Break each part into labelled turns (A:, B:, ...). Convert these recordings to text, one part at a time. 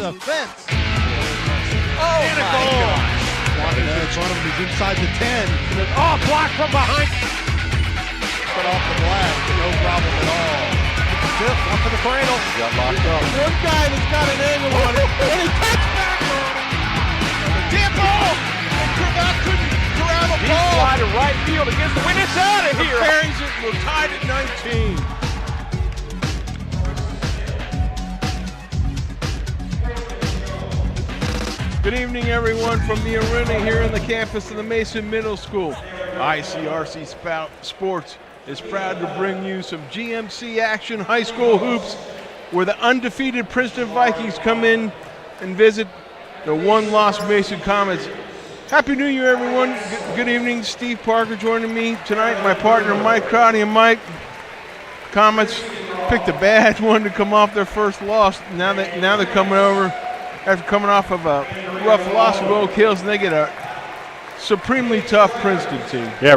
A: the fence.
B: Oh, and a goal.
A: Walking in front of him, he's inside the 10.
B: Oh, blocked from behind.
A: Cut off the glass, no problem at all.
B: Fifth, up to the cradle.
A: He got locked up.
B: One guy that's got an angle on it, and he cuts back on it. Damn ball! And Cravat couldn't grab a ball. He's fly to right field against the wind. It's out of here. Carries it. We're tied at 19. Good evening, everyone, from the arena here on the campus of the Mason Middle School. ICRC Sports is proud to bring you some GMC action high school hoops where the undefeated Princeton Vikings come in and visit the one-loss Mason Comets. Happy New Year, everyone. Good evening. Steve Parker joining me tonight. My partner, Mike Crowdy. And Mike, Comets picked a bad one to come off their first loss. Now they're coming over after coming off of a rough loss with Oak Hills, and they get a supremely tough Princeton team.
C: Yeah,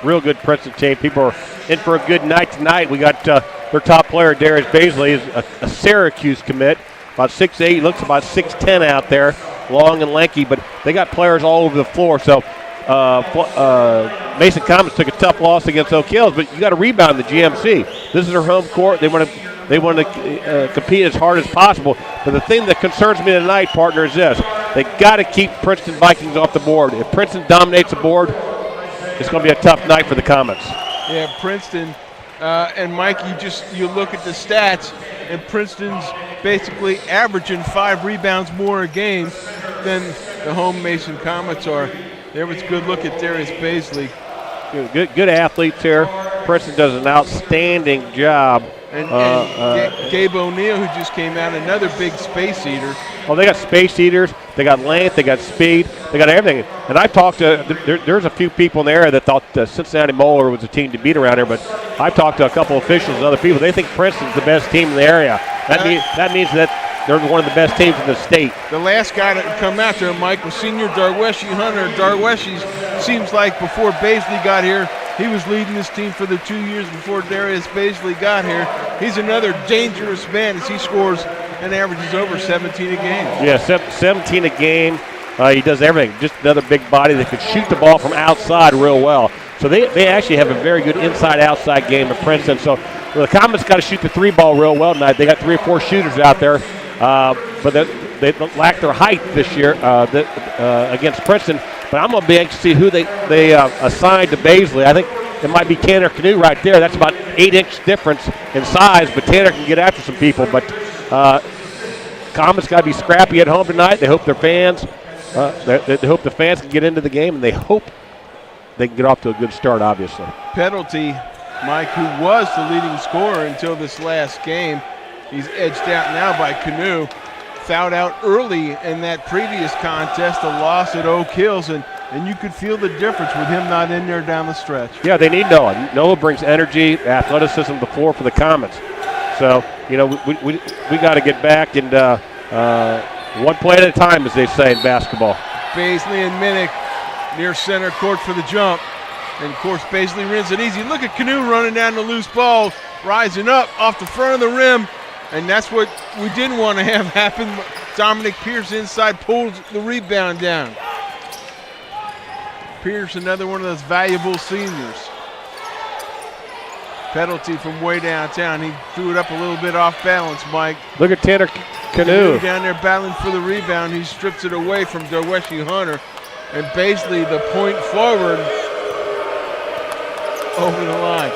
C: real good Princeton team. People are in for a good night tonight. We got their top player, Darius Baisley, is a Syracuse commit, about 6'8", looks about 6'10" out there, long and lanky, but they got players all over the floor. So Mason Comets took a tough loss against Oak Hills, but you got to rebound in the GMC. This is their home court. They want to compete as hard as possible. But the thing that concerns me tonight, partner, is this. They got to keep Princeton Vikings off the board. If Princeton dominates the board, it's going to be a tough night for the Comets.
B: Yeah, Princeton. And Mike, you look at the stats, and Princeton's basically averaging 5 rebounds more a game than the home Mason Comets are. There was a good look at Darius Baisley.
C: Good athletes here. Princeton does an outstanding job.
B: And Gabe O'Neill, who just came out, another big space eater.
C: Oh, they got space eaters. They got length. They got speed. They got everything. And I've talked to there's a few people in the area that thought Cincinnati Moeller was a team to beat around here, but I've talked to a couple officials and other people. They think Princeton's the best team in the area. That means that they're one of the best teams in the state.
B: The last guy to come out there, Mike, was senior Darweshi Hunter. Darweshi seems like before Baisley got here, he was leading this team for the 2 years before Darius Baisley got here. He's another dangerous man as he scores and averages over 17 a game.
C: Yeah, 17 a game. He does everything. Just another big body that could shoot the ball from outside real well. So they actually have a very good inside-outside game at Princeton. So the Comets got to shoot the 3-ball real well tonight. They got 3 or 4 shooters out there, but they lack their height this year against Princeton. But I'm going to be anxious to see who they assign to Baisley. I think it might be Tanner Canoe right there. That's about 8-inch difference in size, but Tanner can get after some people. But Comets got to be scrappy at home tonight. They hope their fans, they hope the fans can get into the game, and they hope they can get off to a good start, obviously.
B: Penalty, Mike, who was the leading scorer until this last game. He's edged out now by Canoe. Fouled out early in that previous contest, a loss at Oak Hills, and you could feel the difference with him not in there down the stretch.
C: Yeah, they need Noah. Noah brings energy, athleticism to the floor for the Comets. So, we got to get back and one play at a time, as they say in basketball.
B: Baisley and Minnick near center court for the jump. And, of course, Baisley wins it easy. Look at Canoe running down the loose ball, rising up off the front of the rim. And that's what we didn't want to have happen. Dominic Pierce inside pulls the rebound down. Pierce, another one of those valuable seniors. Penalty from way downtown. He threw it up a little bit off balance, Mike.
C: Look at Tanner Canoe.
B: Down there battling for the rebound. He strips it away from Darweshi Hunter. And Baisley, the point forward, over the line.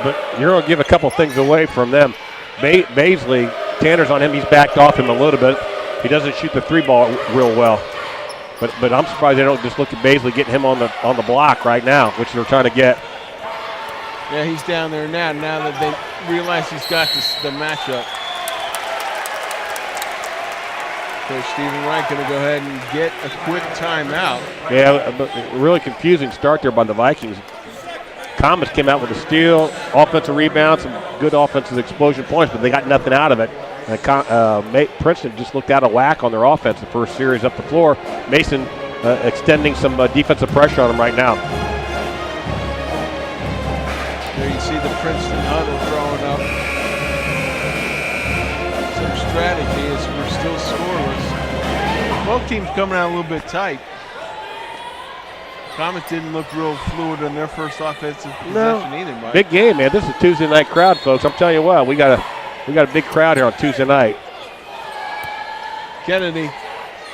C: But you're going to give a couple things away from them. Baisley, Tanner's on him. He's backed off him a little bit. He doesn't shoot the 3-ball real well. But I'm surprised they don't just look at Baisley getting him on the block right now, which they're trying to get.
B: Yeah, he's down there now that they realize he's got the matchup. Coach Stephen Wright going to go ahead and get a quick timeout.
C: Yeah, but really confusing start there by the Vikings. Comets came out with a steal, offensive rebound, some good offensive explosion points, but they got nothing out of it. Princeton just looked out of whack on their offense the first series up the floor. Mason extending some defensive pressure on them right now.
B: There you see the Princeton huddle throwing up some strategy as we're still scoreless. Both teams coming out a little bit tight. Comets didn't look real fluid in their first offensive possession either, Mike.
C: Big game, man. This is a Tuesday night crowd, folks. I'm telling you what, we got a big crowd here on Tuesday night.
B: Kennedy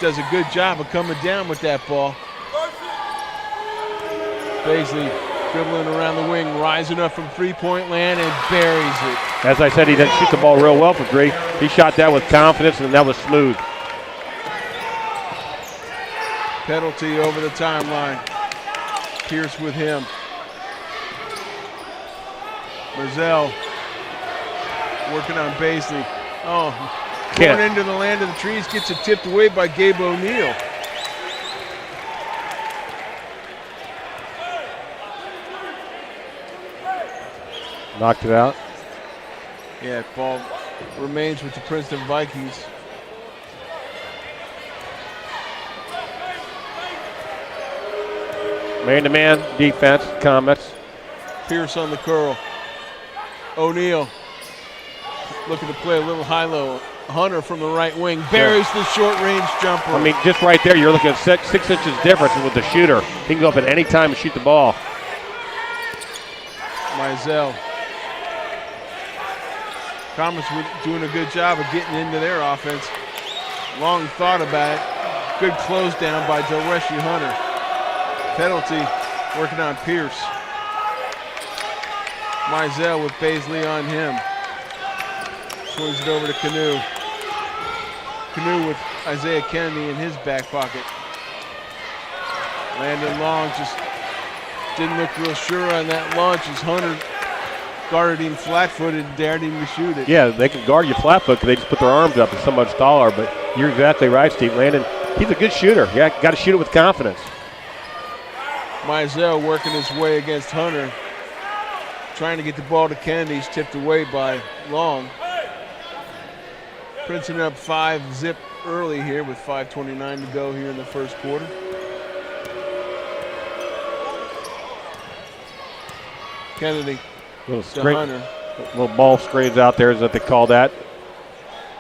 B: does a good job of coming down with that ball. Baisley dribbling around the wing, rising up from three-point land and buries it.
C: As I said, he didn't shoot the ball real well for three. He shot that with confidence, and that was smooth.
B: Penalty over the timeline. Pierce with him. Marzell working on Baisley. Oh, going into the land of the trees, gets it tipped away by Gabe O'Neill.
C: Knocked it out.
B: Yeah, ball remains with the Princeton Vikings.
C: Man-to-man defense, Comets.
B: Pierce on the curl. O'Neill looking to play a little high-low. Hunter from the right wing buries the short-range jumper.
C: I mean, just right there, you're looking at 6 inches difference with the shooter. He can go up at any time and shoot the ball.
B: Mizell. Comets doing a good job of getting into their offense. Long thought about it. Good close down by Delreshi Hunter. Penalty working on Pierce. Mizell with Baisley on him. Swings it over to Canoe. Canoe with Isaiah Kennedy in his back pocket. Landon Long just didn't look real sure on that launch as Hunter guarded him flat-footed and dared him to shoot it.
C: Yeah, they can guard you flat-foot because they just put their arms up. They're so much taller, but you're exactly right, Steve. Landon, he's a good shooter. Yeah, got to shoot it with confidence.
B: Mizell working his way against Hunter. Trying to get the ball to Kennedy. He's tipped away by Long. Princeton up 5-zip early here with 5:29 to go here in the first quarter. Kennedy to Hunter.
C: Little ball screens out there is what they call that.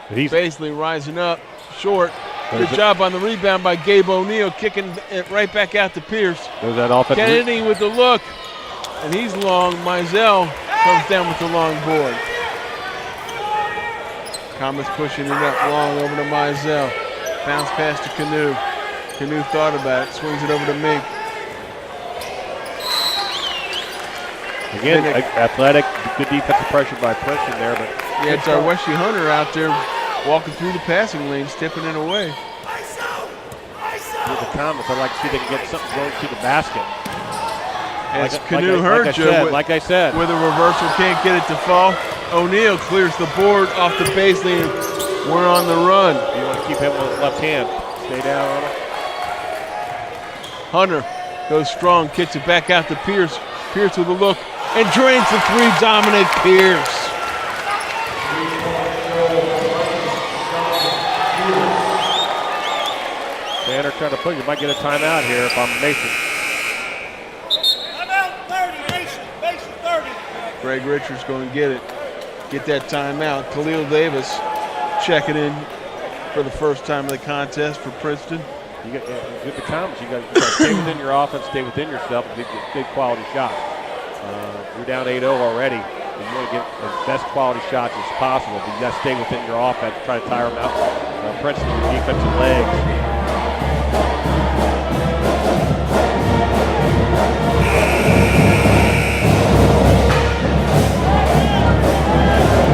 B: He's basically rising up short. Good job on the rebound by Gabe O'Neill, kicking it right back out to Pierce.
C: There's that offensive.
B: Kennedy with the look, and he's long. Mizell comes down with the long board. Comets pushing it up long over to Mizell. Bounce pass to Canoe. Canoe thought about it, swings it over to Mink.
C: Again, athletic, good defensive pressure by Princeton there, but
B: yeah, it's our Wesley Hunter out there walking through the passing lane, tipping it away.
C: With the Comets, I'd like to see they can get something going to the basket.
B: As Canoe heard you,
C: like I said,
B: with a reversal, can't get it to fall. O'Neill clears the board off the baseline. We're on the run.
C: You want to keep him with his left hand. Stay down on him.
B: Hunter goes strong, kicks it back out to Pierce. Pierce with a look and drains the three. Dominic Pierce.
C: Banner trying to push. You might get a timeout here if I'm Mason.
A: Timeout 30, Mason 30.
B: Greg Richards going to get it. Get that timeout. Khalil Davis checking in for the first time in the contest for Princeton.
C: You got with the Comets. You got to stay within your offense, stay within yourself, and get good quality shots. You're down 8-0 already. You want to get as best quality shots as possible, but you got to stay within your offense, try to tire them out. Princeton, your defensive legs.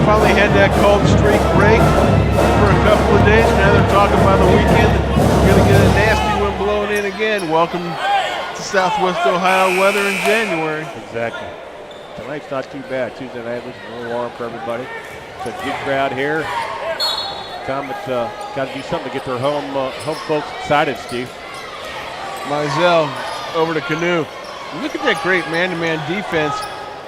B: Finally had that cold streak break for a couple of days. Now they're talking about the weekend. We're going to get a nasty one blowing in again. Welcome to Southwest Ohio weather in January.
C: Exactly. Tonight's not too bad. Tuesday night was a little warm for everybody. It's a good crowd here. Comets got to do something to get their home folks excited, Steve.
B: Mizell over to Canoe. Look at that great man-to-man defense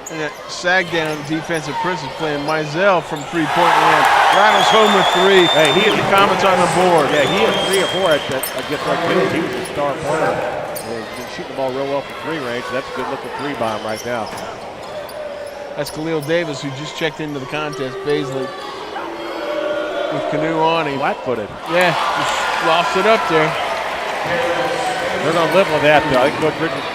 B: and that sag-down defensive Princeton playing. Mizell from three-point land. Rattles home with three.
C: Hey, he
B: hit the Comets on the board.
C: Yeah, he had 3 or 4 against our kids. He was a star player. He's been shooting the ball real well from three range. So that's a good looking three by him right now.
B: That's Khalil Davis, who just checked into the contest. Baisley with Canoe on him.
C: Flat-footed.
B: Yeah, just lost it up there.
C: They're going to live with that, though. I think Coach Richards,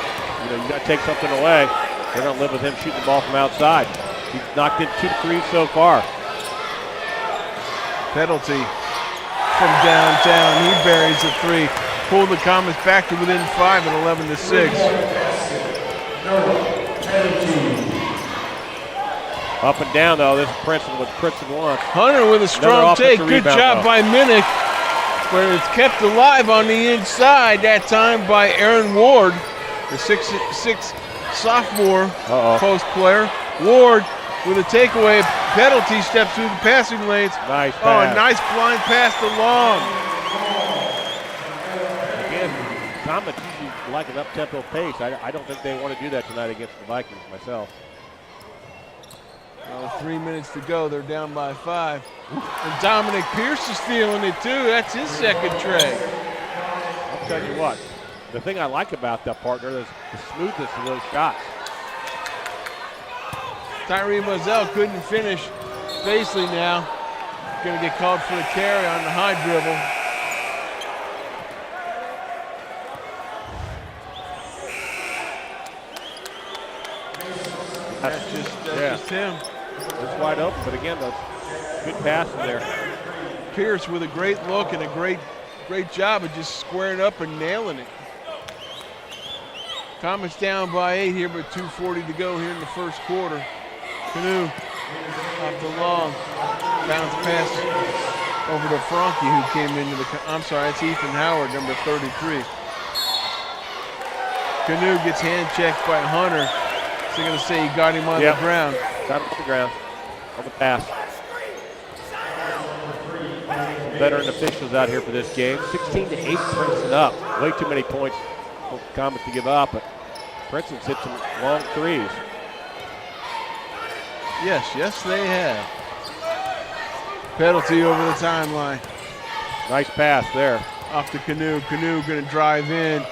C: you got to take something away. They're going to live with him shooting the ball from outside. He's knocked in 2 threes so far.
B: Penalty from downtown. He buries the 3. Pulled the Comets back to within 5 at 11-6.
C: Up and down, though. This is Princeton, what Princeton wants.
B: Hunter with a strong take. Good job by Minnick. But it's kept alive on the inside that time by Aaron Ward, the 6'6" sophomore post player. Ward with a takeaway penalty, steps through the passing lanes.
C: Nice pass.
B: Oh, a nice blind pass to Long.
C: Again, Comets usually like an up-tempo pace. I don't think they want to do that tonight against the Vikings myself.
B: 3 minutes to go. They're down by 5. And Dominic Pierce is stealing it too. That's his second tray.
C: I'll tell you what, the thing I like about that partner is the smoothness of those shots.
B: Tyree Mozell couldn't finish. Facely now going to get called for a carry on the high dribble. That's just him.
C: It's wide open, but again, those good passes there.
B: Pierce with a great look and a great job of just squaring up and nailing it. Comets down by 8 here, but 2:40 to go here in the first quarter. Canoe off the long, bounce pass over to Franke, who came into the, I'm sorry, it's Ethan Howard, number 33. Canoe gets hand checked by Hunter. So they're going to say he got him on the ground.
C: Got him on the ground, on the pass. Veteran officials out here for this game. 16-8, Princeton up. Way too many points for the Comets to give up, but Princeton's hit some long threes.
B: Yes, they have. Penalty over the timeline.
C: Nice pass there.
B: Off to Canoe. Canoe going to drive in.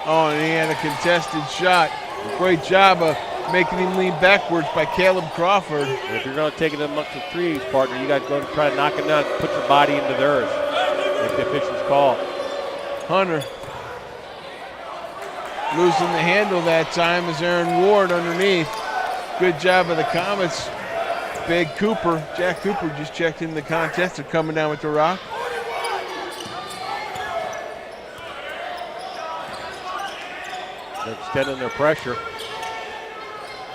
B: Oh, and he had a contested shot. Great job of making him lean backwards by Caleb Crawford.
C: And if you're going to take it amongst the threes, partner, you got to go and try to knock him down, put your body into theirs, if the officials call.
B: Hunter losing the handle that time is Aaron Ward underneath. Good job of the Comets. Big Cooper, Jack Cooper just checked in the contest. They're coming down with the rock.
C: They're extending their pressure.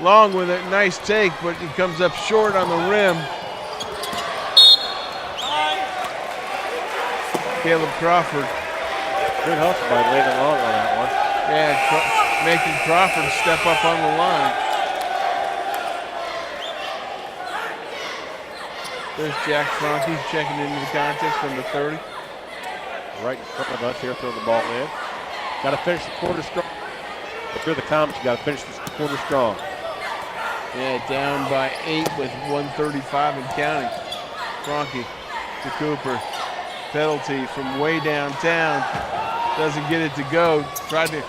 B: Long with a nice take, but he comes up short on the rim. Caleb Crawford.
C: Good hustle by Landon Long on that one.
B: Yeah, making Crawford step up on the line. There's Jack Franke checking into the contest from the 30.
C: Right in front of us here, throwing the ball in. Got to finish the quarter strong. If you're the Comets, you got to finish this quarter strong.
B: Yeah, down by 8 with 1:35 and counting. Franke to Cooper. Penalty from way downtown. Doesn't get it to go. Tried to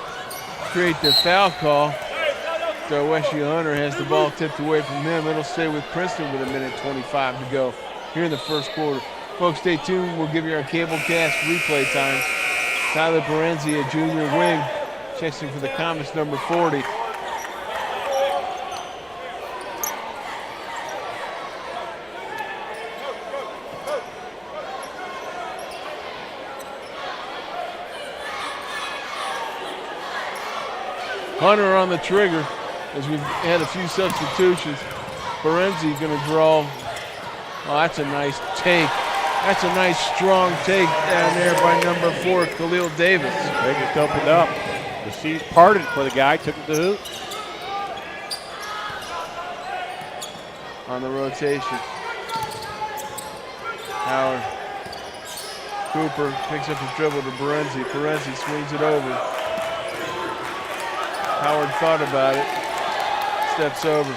B: create the foul call. So Wesley Hunter has the ball tipped away from him. It'll stay with Princeton with 1:25 to go here in the first quarter. Folks, stay tuned. We'll give you our cablecast replay times. Tyler Perenzi, a junior wing, checks in for the Comets, number 40. Hunter on the trigger as we've had a few substitutions. Perenzi going to draw. Oh, that's a nice take. That's a nice strong take down there by number 4, Khalil Davis.
C: They just opened up. The seas parted for the guy, took it to the hoop.
B: On the rotation. Howard. Cooper picks up his dribble to Perenzi. Perenzi swings it over. Howard thought about it. Steps over.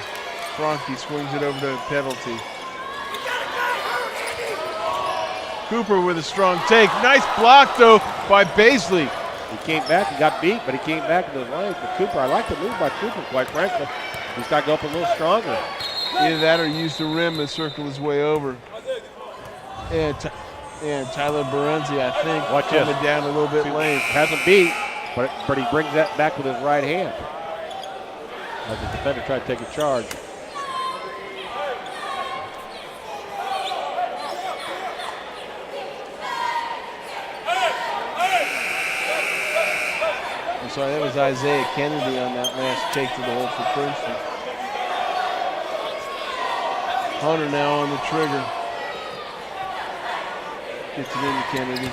B: Franke swings it over to penalty. Cooper with a strong take. Nice block, though, by Baisley.
C: He came back and got beat, but he came back into the lane. But Cooper, I like the move by Cooper, quite frankly. He's got to go up a little stronger.
B: Either that or use the rim and circle his way over. And Tyler Berenzi, I think,
C: Watch
B: coming
C: this.
B: down a little bit late.
C: Hasn't beat, but he brings that back with his right hand. As the defender tried to take a charge.
B: I'm sorry, that was Isaiah Kennedy on that last take to the hole for Princeton. Hunter now on the trigger. Gets it into Kennedy.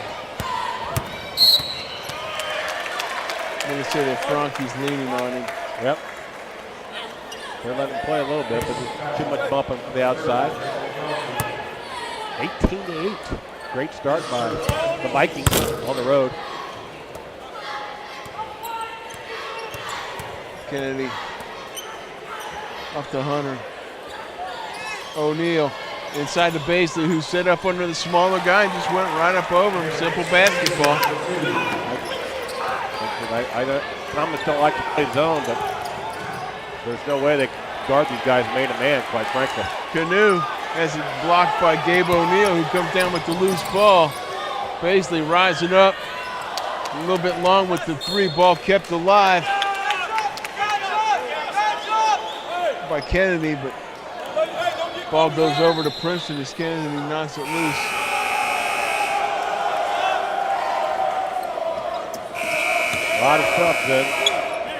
B: I'm going to say that Franke's leaning on him.
C: Yep. They're letting him play a little bit, but there's too much bump on the outside. 18-8. Great start by the Vikings on the road.
B: Kennedy off to Hunter. O'Neal inside to Baisley, who set up under the smaller guy and just went right up over him. Simple basketball.
C: Thomas don't like to play zone, but there's no way they can guard these guys man-to-man, quite frankly.
B: Canoe has it blocked by Gabe O'Neal, who comes down with the loose ball. Baisley rising up. A little bit long with the three, ball kept alive by Kennedy, but ball goes over to Princeton as Kennedy knocks it loose.
C: A lot of stuff, then.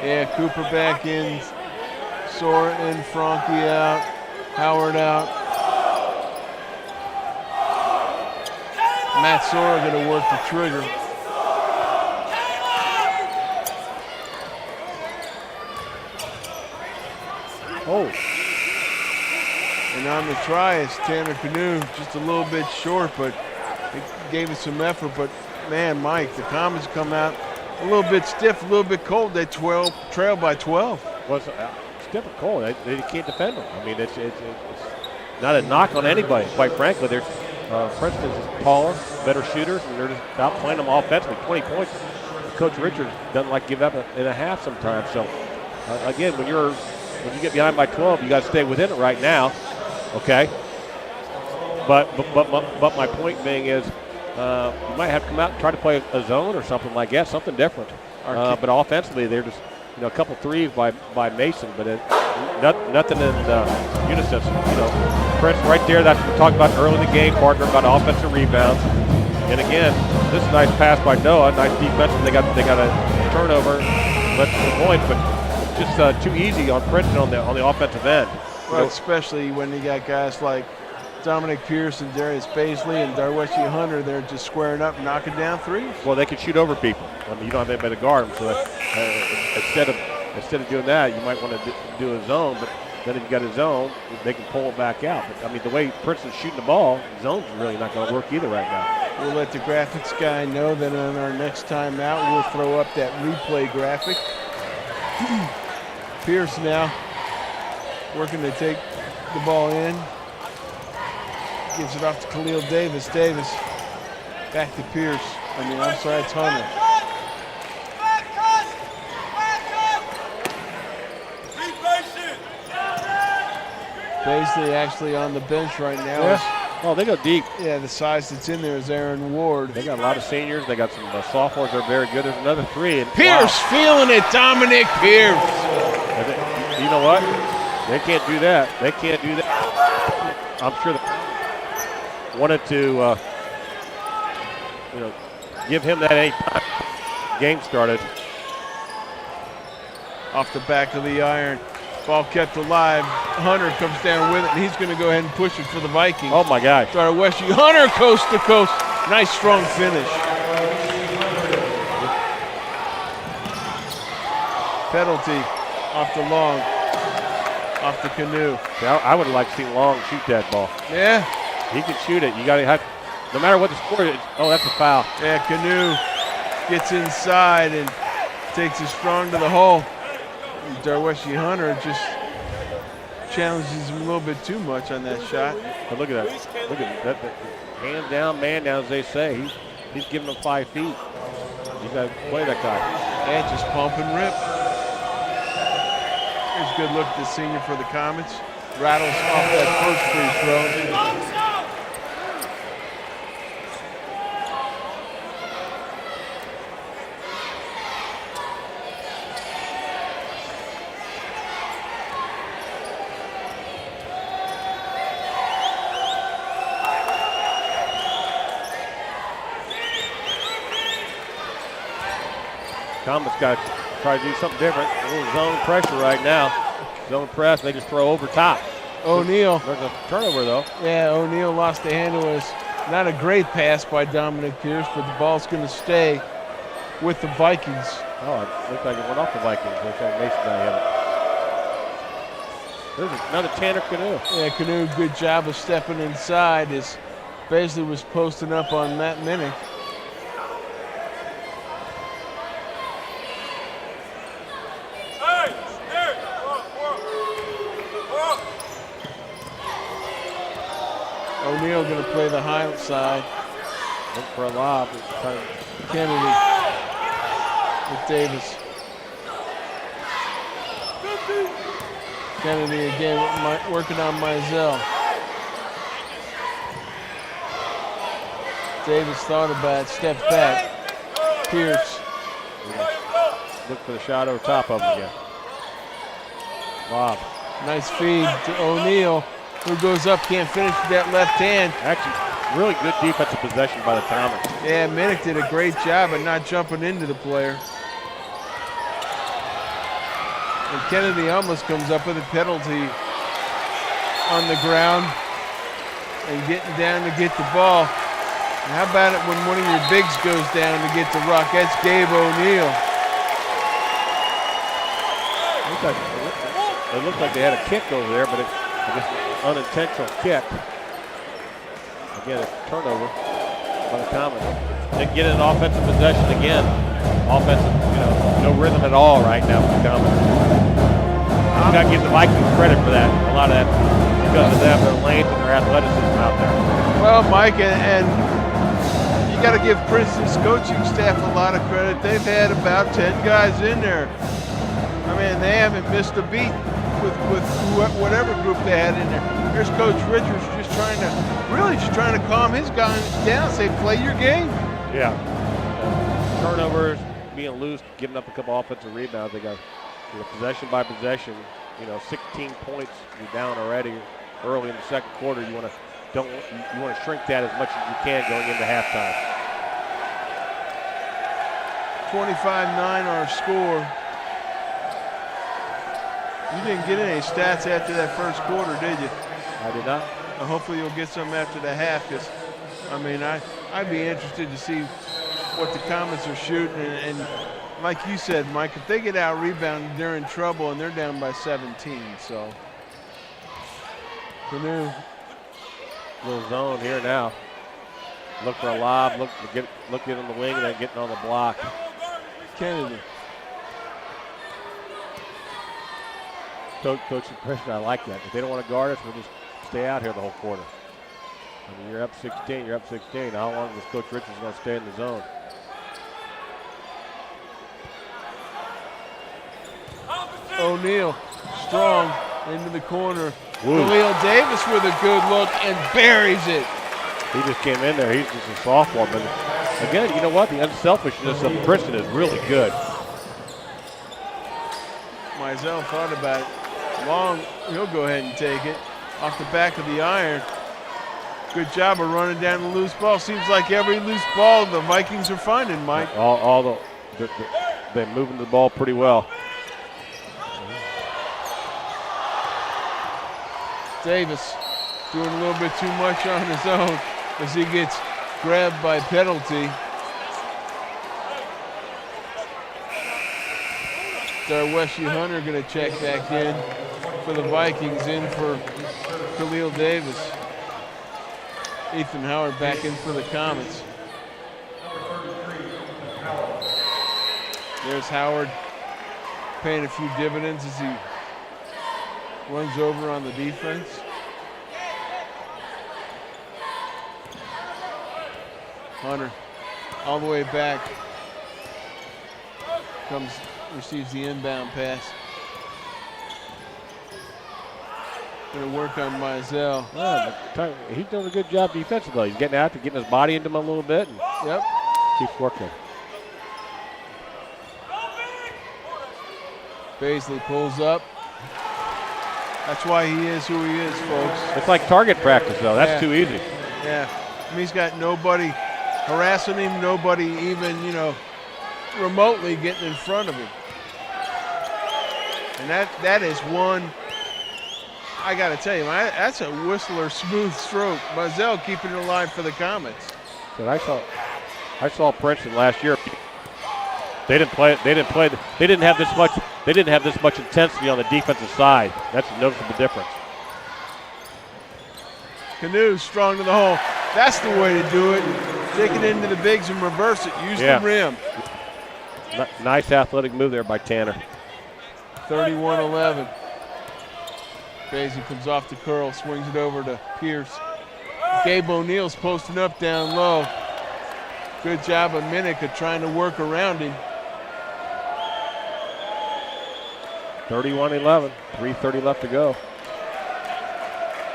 B: Yeah, Cooper back in, Sora in, Franke out, Howard out. Matt Sora going to work the trigger.
C: Oh.
B: And on the try is Tanner Canoe, just a little bit short, but it gave it some effort. But man, Mike, the Comets come out a little bit stiff, a little bit cold. They trail by 12.
C: Well, it's stiff and cold. They can't defend them. I mean, it's not a knock on anybody, quite frankly. Princeton's taller, better shooters, and they're just outplaying them offensively. 20 points. Coach Richards doesn't like to give up in a half sometimes. So, again, when you get behind by 12, you got to stay within it right now. Okay. But my point being is, you might have to come out and try to play a zone or something like that, something different. But offensively, they're just a couple threes by Mason, but nothing in unison. Prince right there. That's what we talked about early in the game, partner, about offensive rebounds. And again, this is a nice pass by Noah. Nice defense. They got a turnover, lets the point, but just too easy on Princeton on the offensive end.
B: Well, especially when you got guys like Dominic Pierce and Darius Baisley and Darweshi Hunter, they're just squaring up and knocking down threes.
C: Well, they can shoot over people. I mean, you don't have anybody to guard them. So instead of doing that, you might want to do a zone. But then if you got a zone, they can pull it back out. But I mean, the way Princeton's shooting the ball, zone's really not going to work either right now.
B: We'll let the graphics guy know that on our next time out, we'll throw up that replay graphic. Pierce now working to take the ball in. Gives it off to Khalil Davis. Davis back to Pierce. I'm sorry, it's Hunter. Baisley actually on the bench right now.
C: Yeah. Oh, they go deep.
B: Yeah, the size that's in there is Aaron Ward.
C: They got a lot of seniors. They got some sophomores that are very good. There's another three. And
B: Pierce feeling it, Dominic Pierce.
C: You know what? They can't do that. They can't do that. I'm sure they wanted to, give him that any time game started.
B: Off the back of the iron. Ball kept alive. Hunter comes down with it, and he's going to go ahead and push it for the Vikings.
C: Oh, my gosh.
B: Darweshi Hunter coast to coast. Nice, strong finish. Penalty off the long. Off the Canoe.
C: Yeah, I would have liked to see Long shoot that ball.
B: Yeah.
C: He can shoot it. You got to have, no matter what the score is. Oh, that's a foul.
B: Yeah, Canoe gets inside and takes it strong to the hole. Darweshi Hunter just challenges him a little bit too much on that shot.
C: But look at that. Look at that. Hands down, man down, as they say. He's giving him 5 feet. You got to play that guy.
B: Yeah, just pump and rip. Here's a good look at the senior for the Comets. Rattles off that first free throw.
C: Comets got to try to do something different. A little zone pressure right now. Zone press, they just throw over top.
B: O'Neal.
C: There's a turnover, though.
B: Yeah, O'Neal lost the handle. It was not a great pass by Dominic Pierce, but the ball's going to stay with the Vikings.
C: Oh, it looks like it went off the Vikings. Looks like Mason got hit. There's another Tanner Canoe.
B: Yeah, Canoe, good job of stepping inside as Beasley was posting up on Matt Minnick. O'Neal going to play the high side.
C: Look for a lob.
B: Kennedy with Davis. Kennedy again working on Mizell. Davis thought about it, stepped back. Pierce.
C: Look for the shot over top of him again. Lob.
B: Nice feed to O'Neal, who goes up, can't finish with that left hand.
C: Actually, really good defensive possession by the Comets.
B: Yeah, Minnick did a great job at not jumping into the player. And Kennedy almost comes up with a penalty on the ground and getting down to get the ball. And how about it when one of your bigs goes down to get the ruck? That's Gabe O'Neal.
C: It looked like they had a kick over there, but it's just an unintentional kick. Again, a turnover by the Comets. They get an offensive possession again. Offensive, no rhythm at all right now for the Comets. You got to give the Vikings credit for that. A lot of that because of them, their length and their athleticism out there.
B: Well, Mike, and you got to give Princeton's coaching staff a lot of credit. They've had about 10 guys in there. I mean, they haven't missed a beat with whatever group they had in there. Here's Coach Richards just trying to calm his guys down, say, play your game.
C: Yeah. Turnovers, being loose, giving up a couple offensive rebounds. They got possession by possession. 16 points, you're down already early in the second quarter. You want to shrink that as much as you can going into halftime.
B: 25-9 our score. You didn't get any stats after that first quarter, did you?
C: I did not.
B: Hopefully you'll get some after the half, because, I'd be interested to see what the Comets are shooting. And like you said, Mike, if they get out rebounded, they're in trouble, and they're down by 17. So, Canoe.
C: Little zone here now. Look for a lob. Look it on the wing and then getting on the block.
B: Kennedy.
C: Coach's pressure, I like that. If they don't want to guard us, we'll just stay out here the whole quarter. You're up 16. You're up 16. How long is Coach Richards going to stay in the zone?
B: O'Neal, strong, into the corner. Khalil Davis with a good look and buries it.
C: He just came in there. He's just a sophomore. But again, you know what? The unselfishness of Princeton is really good.
B: Mizell thought about it. Long, he'll go ahead and take it. Off the back of the iron. Good job of running down the loose ball. Seems like every loose ball the Vikings are finding, Mike.
C: They're moving the ball pretty well.
B: Davis doing a little bit too much on his own as he gets grabbed by penalty. Darweshi Hunter going to check back in for the Vikings, in for Khalil Davis. Ethan Howard back in for the Comets. There's Howard paying a few dividends as he runs over on the defense. Hunter all the way back. Receives the inbound pass. Going to work on Mizell.
C: Oh, he's doing a good job defensively. He's getting out there, getting his body into him a little bit. And
B: yep.
C: Keeps working.
B: Beasley pulls up. That's why he is who he is, folks.
C: It's like target practice, though. That's too easy.
B: Yeah. I mean, he's got nobody harassing him, nobody even, remotely getting in front of him. And that is one, I got to tell you, that's a Whistler smooth stroke. Buzzell keeping it alive for the Comets.
C: But I saw Princeton last year. They didn't have this much intensity on the defensive side. That's a noticeable difference.
B: Canoe strong to the hole. That's the way to do it. Take it into the bigs and reverse it. Use the rim.
C: Nice athletic move there by Tanner.
B: 31-11. Basie comes off the curl, swings it over to Pierce. Gabe O'Neal's posting up down low. Good job of Minica trying to work around him.
C: 31-11, 3:30 left to go.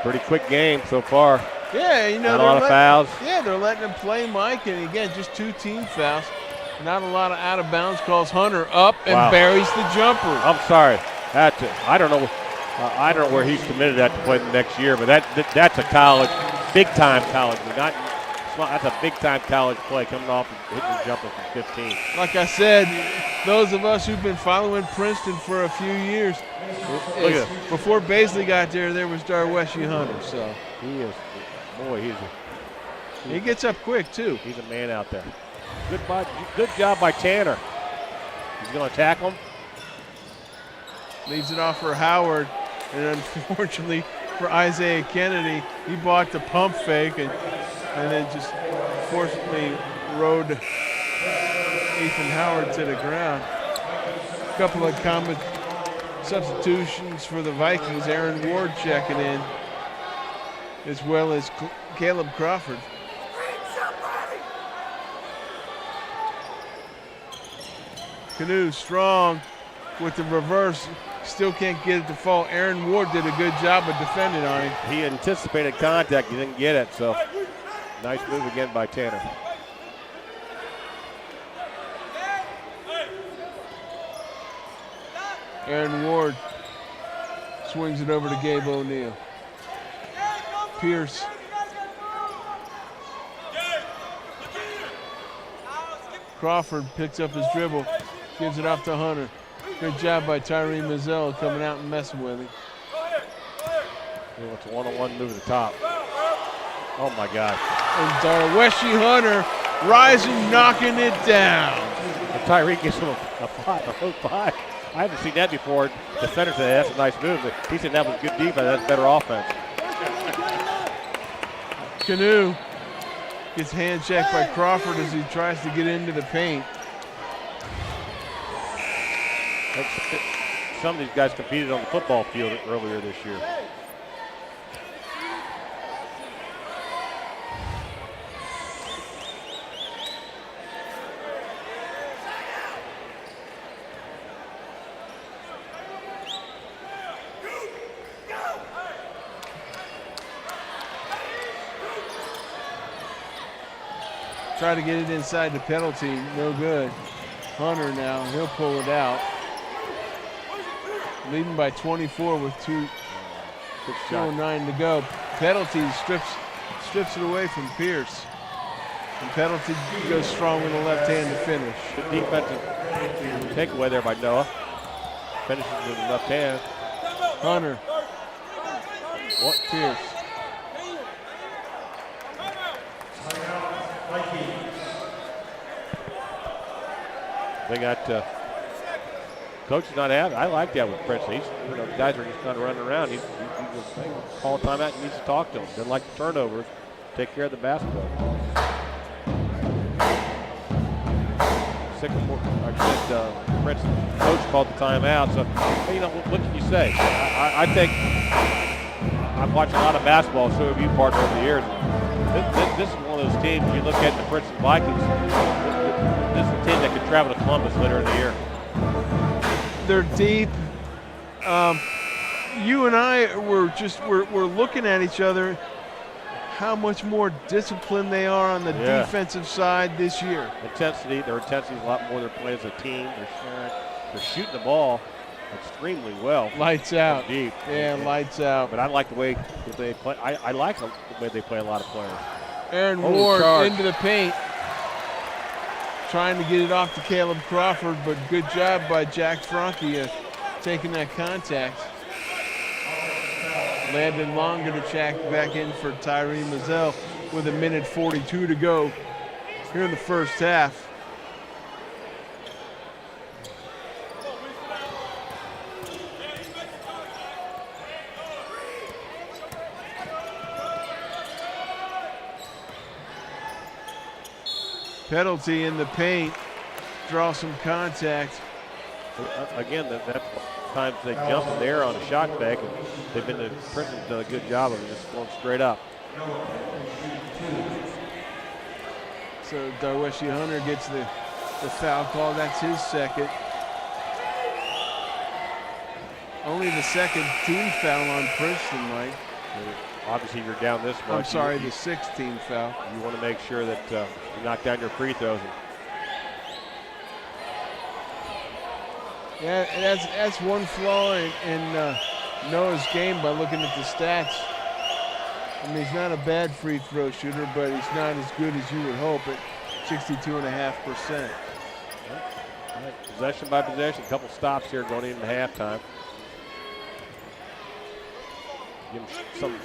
C: Pretty quick game so far.
B: Yeah, you know,
C: not a lot of fouls.
B: Yeah, they're letting him play Mike, and again, just 2 team fouls. Not a lot of out of bounds calls. Hunter up and buries the jumper.
C: I'm sorry. I don't know. I don't know where he's committed that to play the next year, but that's a college, big time college. That's a big time college play coming off and hitting the jumper from 15.
B: Like I said, those of us who've been following Princeton for a few years, before Baisley got there was Darweshi Hunter. So
C: he is, boy,
B: he gets up quick too.
C: He's a man out there. Good job by Tanner. He's going to tackle him.
B: Leaves it off for Howard, and unfortunately for Isaiah Kennedy, he bought the pump fake and then just forcibly rode Ethan Howard to the ground. A couple of common substitutions for the Vikings. Aaron Ward checking in, as well as Caleb Crawford. Canoe strong with the reverse. Still can't get it to fall. Aaron Ward did a good job of defending on him.
C: He anticipated contact. He didn't get it, so nice move again by Tanner.
B: Aaron Ward swings it over to Gabe O'Neal. Pierce. Crawford picks up his dribble, gives it off to Hunter. Good job by Tyree Mazzell coming out and messing with him.
C: It's a one-on-one move to the top. Oh my God.
B: And Darweshi Hunter rising, knocking it down.
C: And Tyree gets him a 5. I haven't seen that before. Defender said that's a nice move, but he said that was good defense, that's better offense.
B: Canoe gets hand checked by Crawford as he tries to get into the paint.
C: Some of these guys competed on the football field earlier this year.
B: Try to get it inside the penalty, no good. Hunter now, he'll pull it out. Leading by 24 with 2:09 to go. Penalty strips it away from Pierce. And penalty goes strong with the left hand to finish.
C: Good defensive takeaway there by Noah. Finishes with the left hand.
B: Hunter. What? Pierce.
C: They got coach is not having. I like that with Princeton. Guys are just kind of running around. He's just call a timeout. He needs to talk to them. Doesn't like the turnovers. Take care of the basketball. Princeton coach called the timeout. So what can you say? I think I've watched a lot of basketball. So have you, partner, over the years. This is one of those teams. You look at the Princeton Vikings. This is a team that could travel to Columbus later in the year.
B: They're deep. You and I we're looking at each other. How much more disciplined they are on the defensive side this year.
C: Their intensity is a lot more. They're playing as a team. They're shooting the ball extremely well.
B: Lights out.
C: Deep.
B: Yeah, lights out.
C: But I like the way that they play. I like the way they play a lot of players.
B: Aaron Ward into the paint. trying to get it off to Caleb Crawford, but good job by Jack Franke taking that contact. Landon Longer to check back in for Tyree Mazzell with 1:42 to go here in the first half. Penalty in the paint, draw some contact.
C: Again, that's times they jump in there on a shot fake, and they've been Princeton's done a good job of just going straight up.
B: So Darweshi Hunter gets the foul call. That's his second. Only the second team foul on Princeton, Mike.
C: Obviously, you're down this much.
B: I'm sorry, the sixth team foul.
C: You want to make sure that you knock down your free throws.
B: Yeah, that's one flaw in Noah's game by looking at the stats. I mean, he's not a bad free throw shooter, but he's not as good as you would hope at 62.5%.
C: Possession by possession, a couple stops here going into halftime. Give him some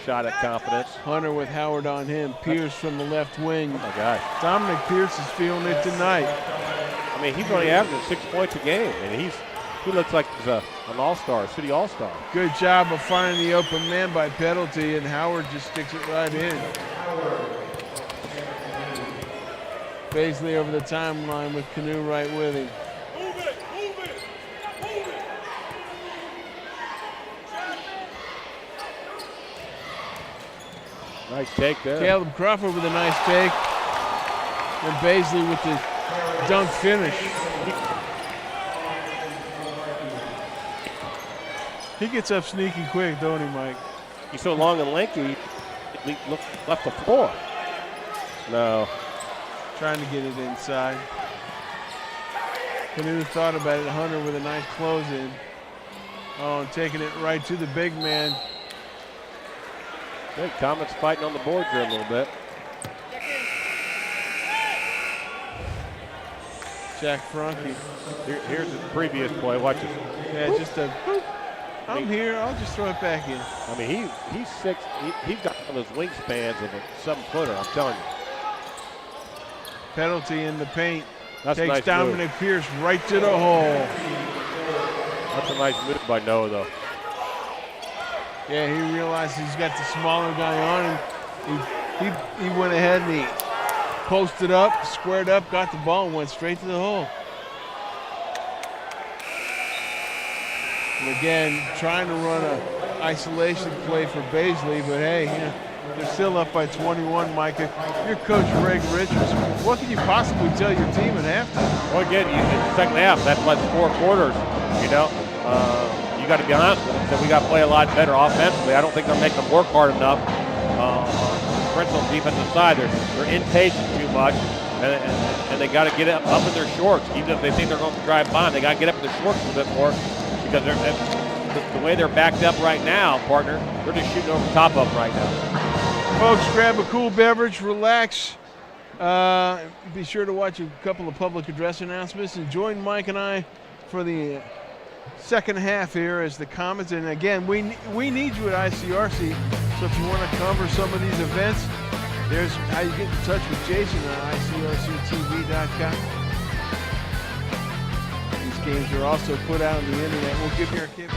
C: shot at confidence.
B: Hunter with Howard on him. Pierce from the left wing.
C: Oh, my gosh.
B: Dominic Pierce is feeling it tonight.
C: I mean, he's only averaging 6 points a game, and he looks like he's an all-star, city all-star.
B: Good job of finding the open man by penalty, and Howard just sticks it right in. Baisley over the timeline with Canoe right with him.
C: Nice take there.
B: Caleb Crawford with a nice take. And Baisley with the dunk finish. He gets up sneaky quick, don't he, Mike?
C: He's so long and lanky, he left the floor. No.
B: Trying to get it inside. Canoe thought about it. Hunter with a nice close in. Oh, and taking it right to the big man.
C: Good. Comets fighting on the boards here a little bit.
B: Jack Franke.
C: Here's the previous play. Watch this.
B: Yeah, just a boop. I'm here. I'll just throw it back in.
C: I mean, he's 6. He's got one of those wingspans of a 7-footer. I'm telling you.
B: Penalty in the paint.
C: That's
B: Takes
C: a nice
B: Dominic
C: move.
B: Pierce right to the hole.
C: That's a nice move by Noah, though.
B: Yeah, he realized he's got the smaller guy on, and he went ahead and he posted up, squared up, got the ball, and went straight to the hole. And again, trying to run an isolation play for Baisley, but hey, you know, they're still up by 21, Micah. You're Coach Greg Richards. What can you possibly tell your team at halftime?
C: Well, again, in the second half, that's like 4 quarters, you know. You got to be honest with them. So we got to play a lot better offensively. I don't think they're making them work hard enough. Princeton defensive side, they're impatient too much, and they got to get up in their shorts. Even if they think they're going to drive by, they got to get up in their shorts a little bit more because the way they're backed up right now, partner, they're just shooting over the top of them right now.
B: Folks, grab a cool beverage, relax. Be sure to watch a couple of public address announcements and join Mike and I for the second half here as the Comets. And again, we need you at ICRC. So if you want to cover some of these events, there's how you get in touch with Jason on ICRCTV.com. These games are also put out on the internet. We'll give you our campus.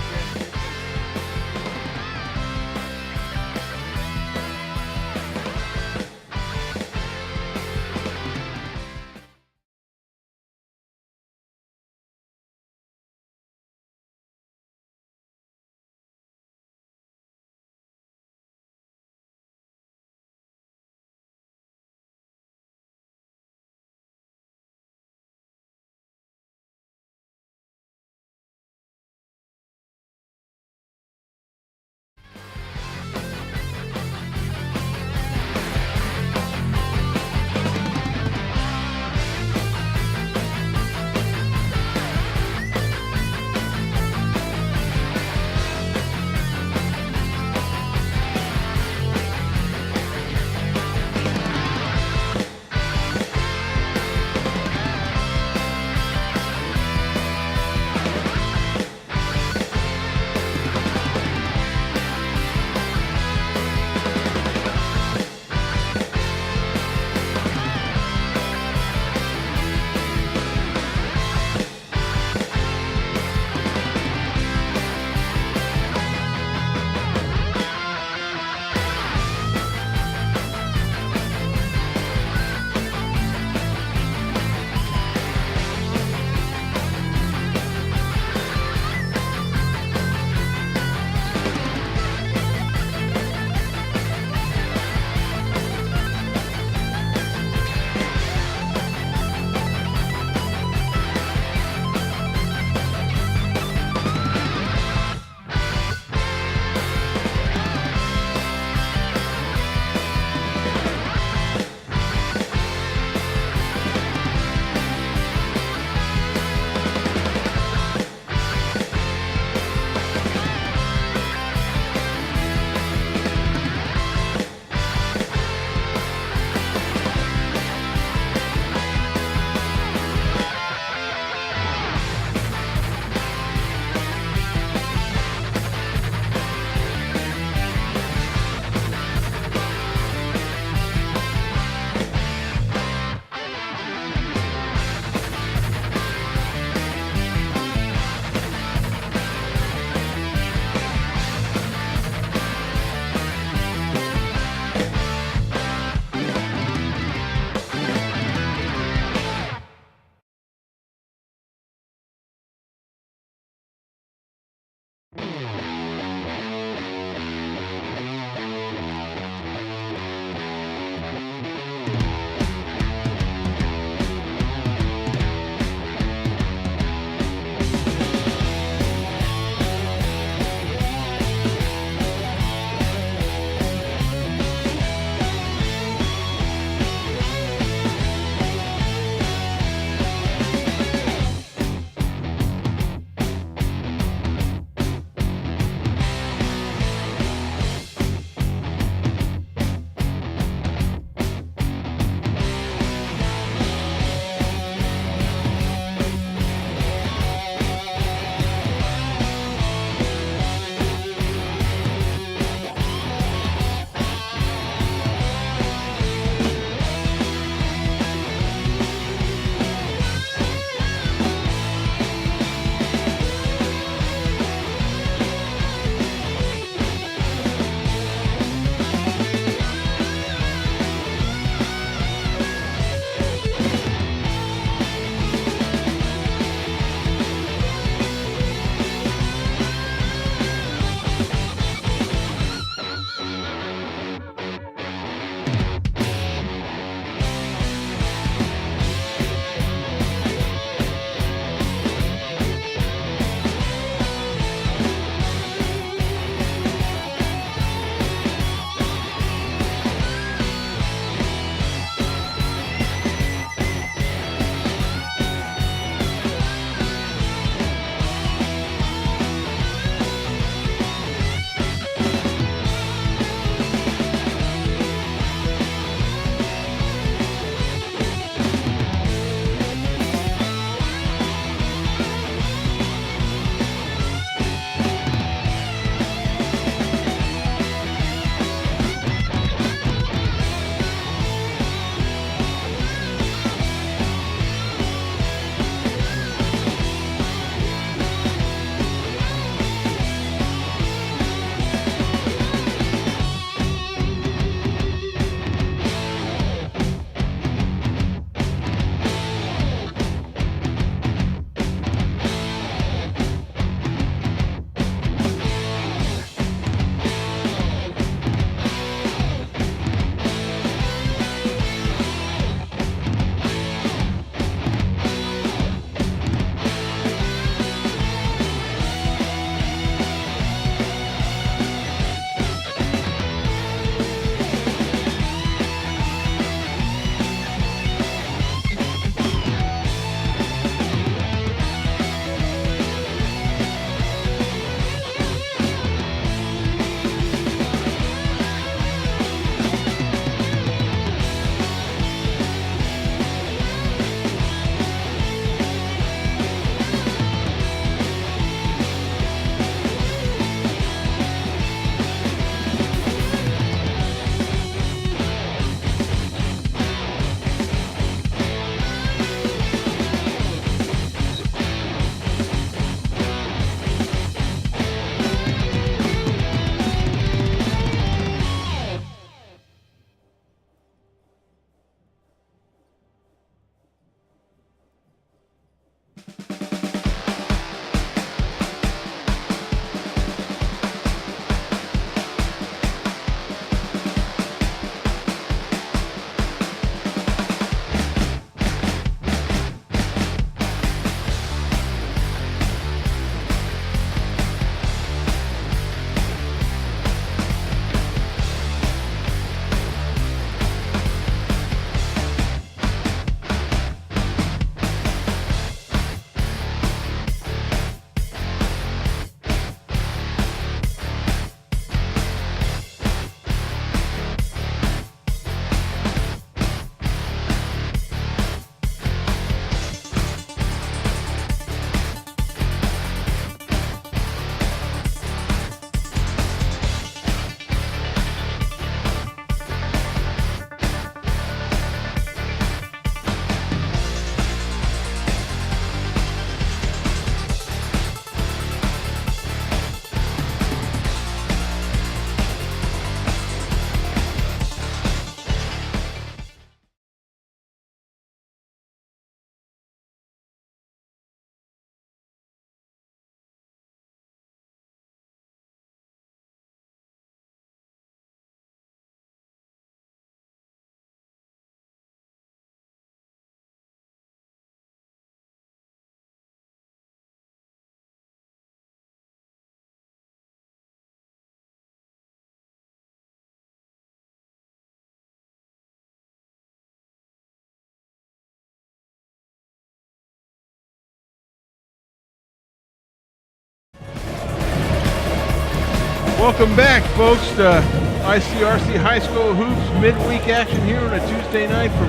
B: Welcome back, folks, to ICRC High School Hoops midweek action here on a Tuesday night from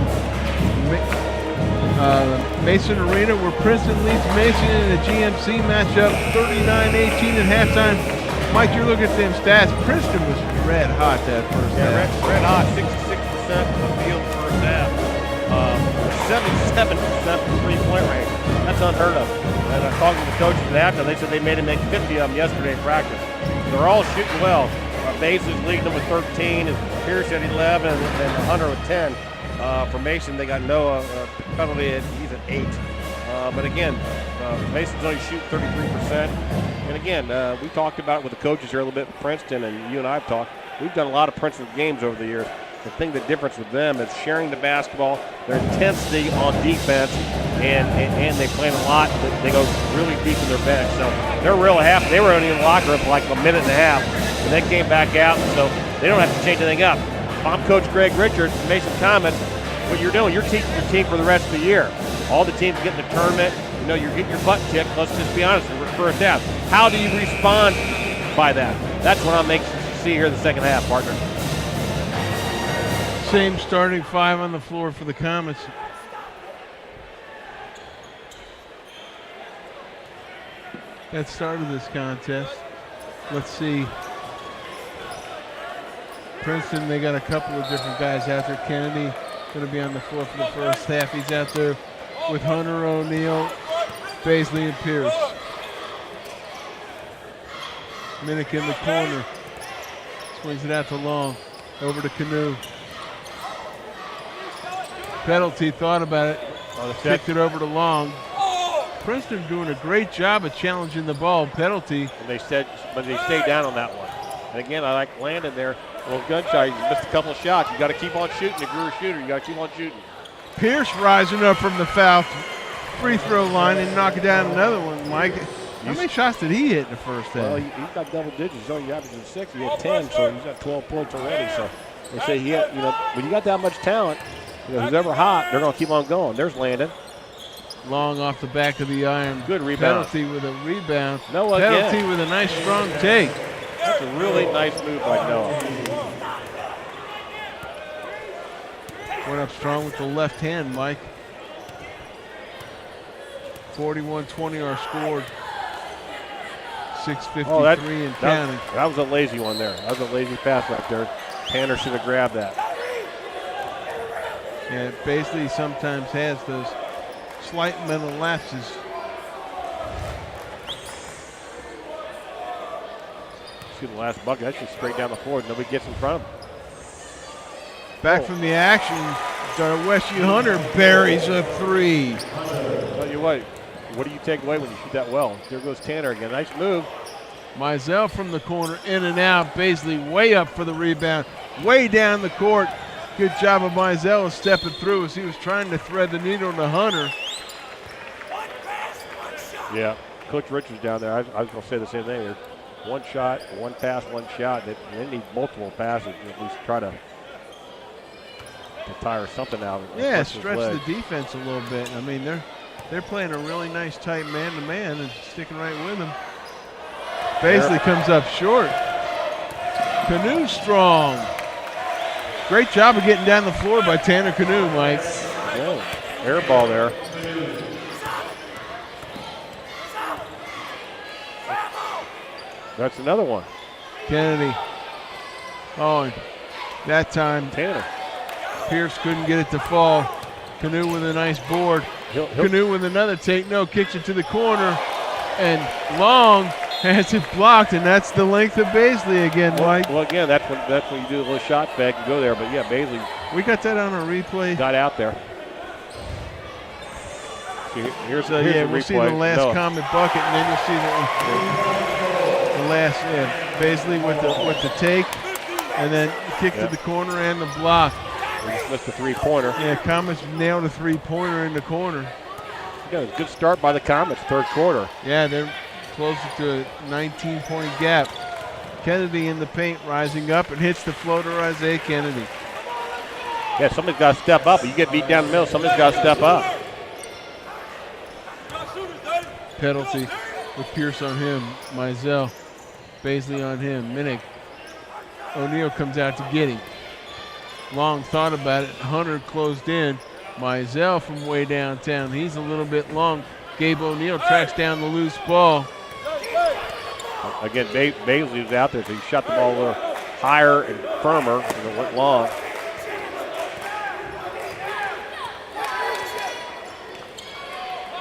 B: Mason Arena, where Princeton leads Mason in a GMC matchup 39-18 at halftime. Mike, you're looking at them stats. Princeton was red hot that first half.
D: Red hot, 66% from the field first half. 77% from three-point range. That's unheard of. And I talked to the coaches after, they said they made him make 50 of them yesterday in practice. They're all shooting well. Bates is leading them with 13, and Pierce at 11, and Hunter with 10. For Mason, they got Noah penalty. He's at 8. But again, Mason's only shooting 33%. And again, we talked about it with the coaches here a little bit in Princeton, and you and I have talked. We've done a lot of Princeton games over the years. The difference with them is sharing the basketball, their intensity on defense, and they play a lot. They go really deep in their bench. So they're real happy. They were only in the locker room for like a minute and a half, and then came back out, so they don't have to change anything up. If I'm Coach Greg Richards, Mason Comets, what you're doing, you're teaching your team for the rest of the year. All the teams get in the tournament, you're getting your butt kicked. Let's just be honest, we're first half. How do you respond by that? That's what I'm anxious to see here in the second half, partner.
B: Same starting 5 on the floor for the Comets. That started this contest. Let's see. Princeton, they got a couple of different guys out there. Kennedy going to be on the floor for the first half. He's out there with Hunter O'Neill, Baisley, and Pierce. Minnick in the corner. Swings it out to Long. Over to Canoe. Penalty, thought about it. Kicked it over to Long. Princeton doing a great job of challenging the ball. Penalty.
C: And they stayed down on that one. And again, I like Landon there. A little gunshot. He missed a couple of shots. You got to keep on shooting. If you're a shooter, you got to keep on shooting.
B: Pierce rising up from the foul free throw line and knocking down another one, Mike. How many shots did he hit in the first half?
C: Well, he's got double digits. He's only averaging 6. He had 10, so he's got 12 points already. So they say he had, when you got that much talent, who's ever hot, they're going to keep on going. There's Landon.
B: Long off the back of the iron.
C: Good rebound.
B: Penalty with a rebound.
C: Noah
B: Penalty
C: again.
B: with a nice strong take.
C: That's a really nice move by Noah.
B: Went up strong with the left hand, Mike. 41-20 our score. 6:53 and counting.
C: That was a lazy one there. That was a lazy pass right there. Tanner should have grabbed that.
B: Yeah, it basically sometimes has those slight mental lapses.
C: See the last bucket. That's just straight down the floor. Nobody gets in front of him.
B: Back from the action, Darweshi Hunter buries a 3.
C: Tell you what do you take away when you shoot that well? There goes Tanner again. Nice move.
B: Mizell from the corner, in and out. Baisley way up for the rebound, way down the court. Good job of Mizell stepping through as he was trying to thread the needle to Hunter.
C: Yeah, Coach Richards down there, I was going to say the same thing. There's one shot, one pass, one shot. They need multiple passes to at least try to tire something out.
B: Yeah, stretch the defense a little bit. I mean, they're playing a really nice tight man-to-man and sticking right with him. Baisley comes up short. Canoe strong. Great job of getting down the floor by Tanner Canoe, Mike.
C: Yeah, air ball there. That's another one.
B: Kennedy. Oh, and that time
C: Tanner.
B: Pierce couldn't get it to fall. Canoe with a nice board. Canoe with another take. No, kicks it to the corner. And Long has it blocked, and that's the length of Baisley again, Mike.
C: Well, again, that's when you do a little shot fake and go there. But yeah, Baisley.
B: We got that on a replay.
C: Got out there. Here's
B: we'll
C: replay.
B: see the last Comet bucket, and then you'll see the last Baisley with the take, and then kick to the corner and the block.
C: We just missed the three-pointer.
B: Yeah, Comets nailed a three-pointer in the corner.
C: Yeah, good start by the Comets, third quarter.
B: Yeah, they're closer to a 19-point gap. Kennedy in the paint, rising up and hits the floater. Isaiah Kennedy.
C: Yeah, somebody's got to step up. You get beat down the middle, somebody's got to step up.
B: Penalty with Pierce on him. Mizell. Baisley on him. Minnick. O'Neal comes out to get him. Long thought about it. Hunter closed in. Mizell from way downtown. He's a little bit long. Gabe O'Neal tracks down the loose ball.
C: Again, Baisley was out there, so he shot the ball a little higher and firmer, and it went long.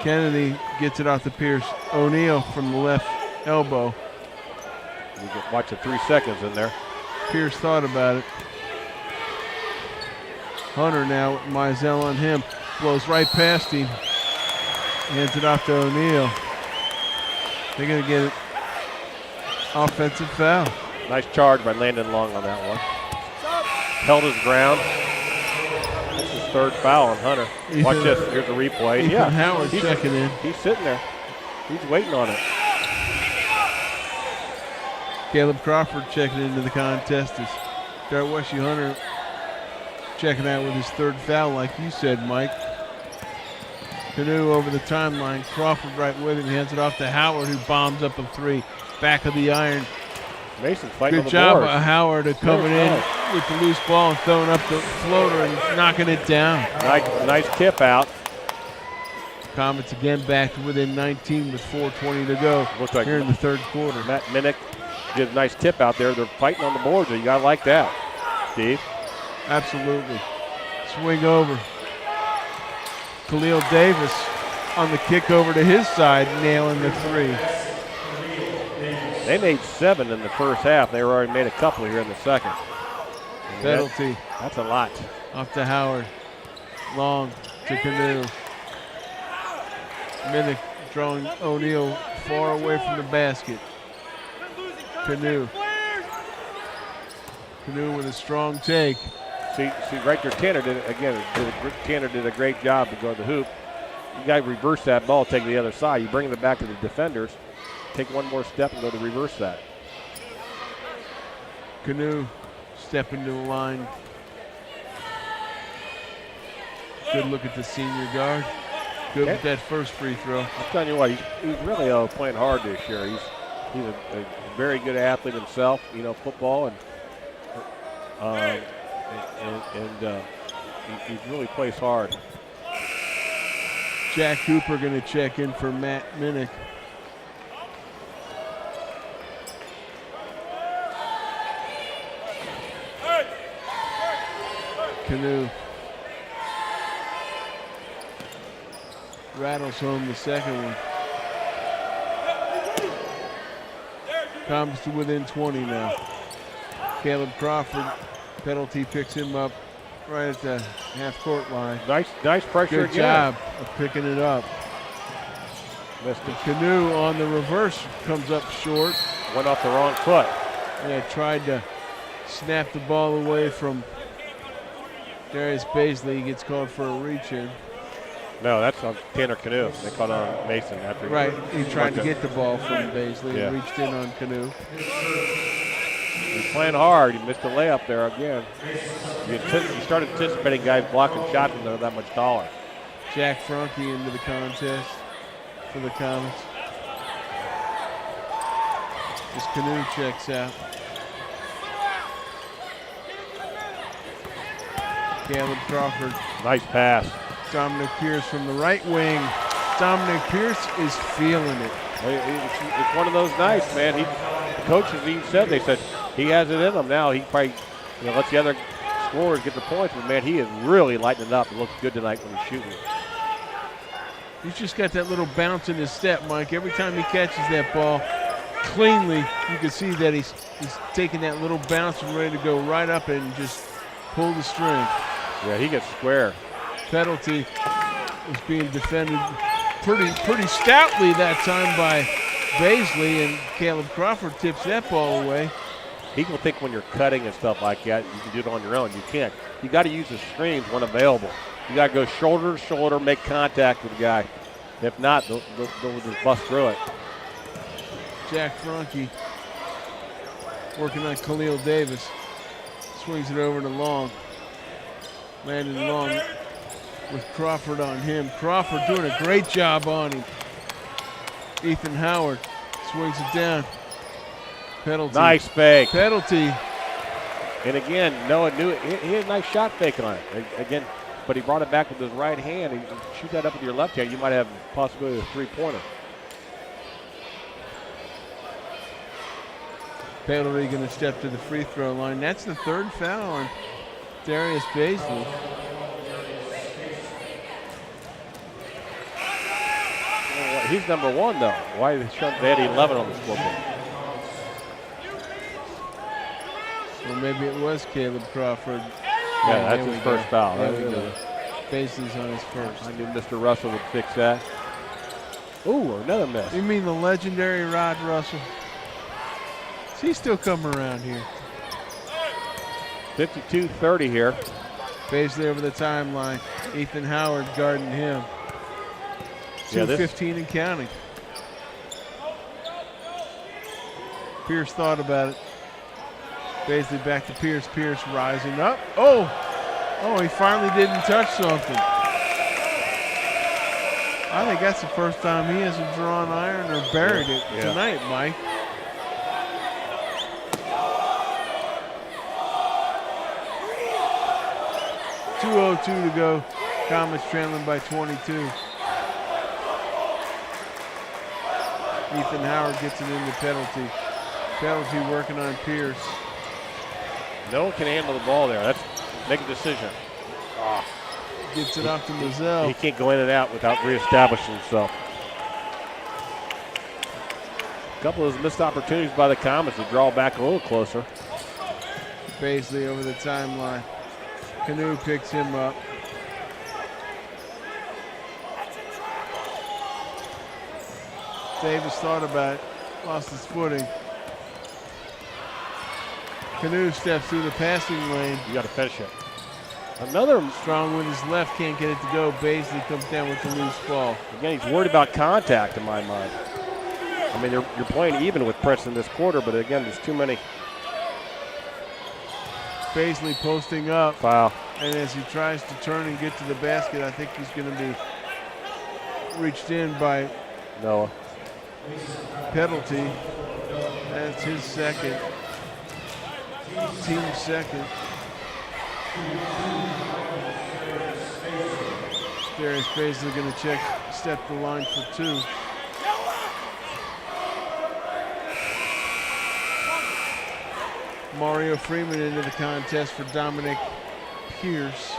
B: Kennedy gets it off to Pierce. O'Neal from the left elbow.
C: You can watch the 3 seconds in there.
B: Pierce thought about it. Hunter now with Mizell on him. Blows right past him. Hands it off to O'Neal. They're going to get it. Offensive foul.
C: Nice charge by Landon Long on that one. Held his ground. This is third foul on Hunter. Watch this. Here's the replay.
B: Ethan Howard checking in.
C: He's sitting there. He's waiting on it.
B: Caleb Crawford checking into the contest as Darweshi Hunter checking out with his third foul, like you said, Mike. Canoe over the timeline. Crawford right with him. Hands it off to Howard, who bombs up a three. Back of the iron.
C: Mason's fighting on
B: Good
C: the
B: job
C: boards.
B: of Howard coming in with the loose ball and throwing up the floater and knocking it down.
C: Nice tip out.
B: Comets again back to within 19 with 4:20 to go
C: Looks like
B: here in the third quarter.
C: Matt Minnick did a nice tip out there. They're fighting on the boards. You got to like that, Steve.
B: Absolutely. Swing over. Khalil Davis on the kick over to his side, nailing the three.
C: They made 7 in the first half. They already made a couple here in the second.
B: Penalty.
C: That's a lot.
B: Off to Howard. Long to Canoe. Minnick drawing O'Neal far away from the basket. Canoe. Canoe with a strong take.
C: See, right there, Tanner did a great job to go to the hoop. You got to reverse that ball, take it to the other side. You bring it back to the defenders, take one more step and go to reverse that.
B: Canoe stepping to the line. Good look at the senior guard. Good with that first free throw.
C: I'm telling you what, he's really playing hard this year. He's a very good athlete himself, football, and he really plays hard.
B: Jack Cooper going to check in for Matt Minnick. Canoe rattles home the second one. Comes to within 20 now. Caleb Crawford, penalty, picks him up right at the half-court line.
C: Nice pressure
B: Good job of picking it up.
C: Missed it.
B: Canoe on the reverse comes up short.
C: Went off the wrong foot.
B: Yeah, tried to snap the ball away from Darius Baisley. He gets called for a reach-in.
C: No, that's on Tanner Canoe. They caught on Mason after.
B: Right, he tried to get the ball from Baisley
C: Yeah.
B: and reached in on Canoe.
C: He's playing hard. He missed a layup there again. You started anticipating guys blocking shots when they're that much taller.
B: Jack Franke into the contest for the Comets. As Canoe checks out. Caleb Crawford.
C: Nice pass.
B: Dominic Pierce from the right wing. Dominic Pierce is feeling it.
C: It's one of those nights, man. The coaches even said, they said he has it in him now. He probably lets the other scorers get the points, but man, he is really lighting it up. It looks good tonight when he's shooting.
B: He's just got that little bounce in his step, Mike. Every time he catches that ball cleanly, you can see that he's taking that little bounce and ready to go right up and just pull the string.
C: Yeah, he gets square.
B: Penalty is being defended pretty stoutly that time by Baisley, and Caleb Crawford tips that ball away.
C: People think when you're cutting and stuff like that, you can do it on your own. You can't. You got to use the screens when available. You got to go shoulder to shoulder, make contact with the guy. If not, they'll just bust through it.
B: Jack Franke working on Khalil Davis. Swings it over to Long. Landon Long with Crawford on him. Crawford doing a great job on him. Ethan Howard swings it down. Penalty.
C: Nice fake.
B: Penalty.
C: And again, Noah knew it. He had a nice shot fake on it. Again, but he brought it back with his right hand. You shoot that up with your left hand, you might have a possibility of a three-pointer.
B: Penalty going to step to the free throw line. That's the third foul on Darius Baisley.
C: He's number one, though. Why they had 11 on the scoreboard?
B: Well, maybe it was Caleb Crawford.
C: Yeah, that's his first foul.
B: There we go. Baisley's on his first.
C: I knew Mr. Russell would fix that. Ooh, another miss.
B: You mean the legendary Rod Russell? Is he still coming around here?
C: 52-30 here.
B: Baisley over the timeline. Ethan Howard guarding him. 2:15 and counting. Pierce thought about it. Baisley back to Pierce. Pierce rising up. Oh, he finally didn't touch something. I think that's the first time he hasn't drawn iron or buried it tonight, Mike. .202 to go. Comets trailing by 22. Ethan Howard gets it into penalty. Penalty working on Pierce.
C: No one can handle the ball there. Let's make a decision.
B: Gets it off to Mazzell.
C: He can't go in and out without reestablishing himself. A couple of those missed opportunities by the Comets to draw back a little closer.
B: Baisley over the timeline. Canoe picks him up. Davis thought about it, lost his footing. Canoe steps through the passing lane.
C: You got to finish it. Another
B: strong with his left, can't get it to go. Baisley comes down with the loose ball.
C: Again, he's worried about contact in my mind. I mean, you're playing even with Princeton this quarter, but again, there's too many.
B: Baisley posting up.
C: Foul.
B: And as he tries to turn and get to the basket, I think he's going to be reached in by
C: Noah.
B: Penalty. That's his second. Team second. Darius Baisley going to step the line for two. Mario Freeman into the contest for Dominic Pierce.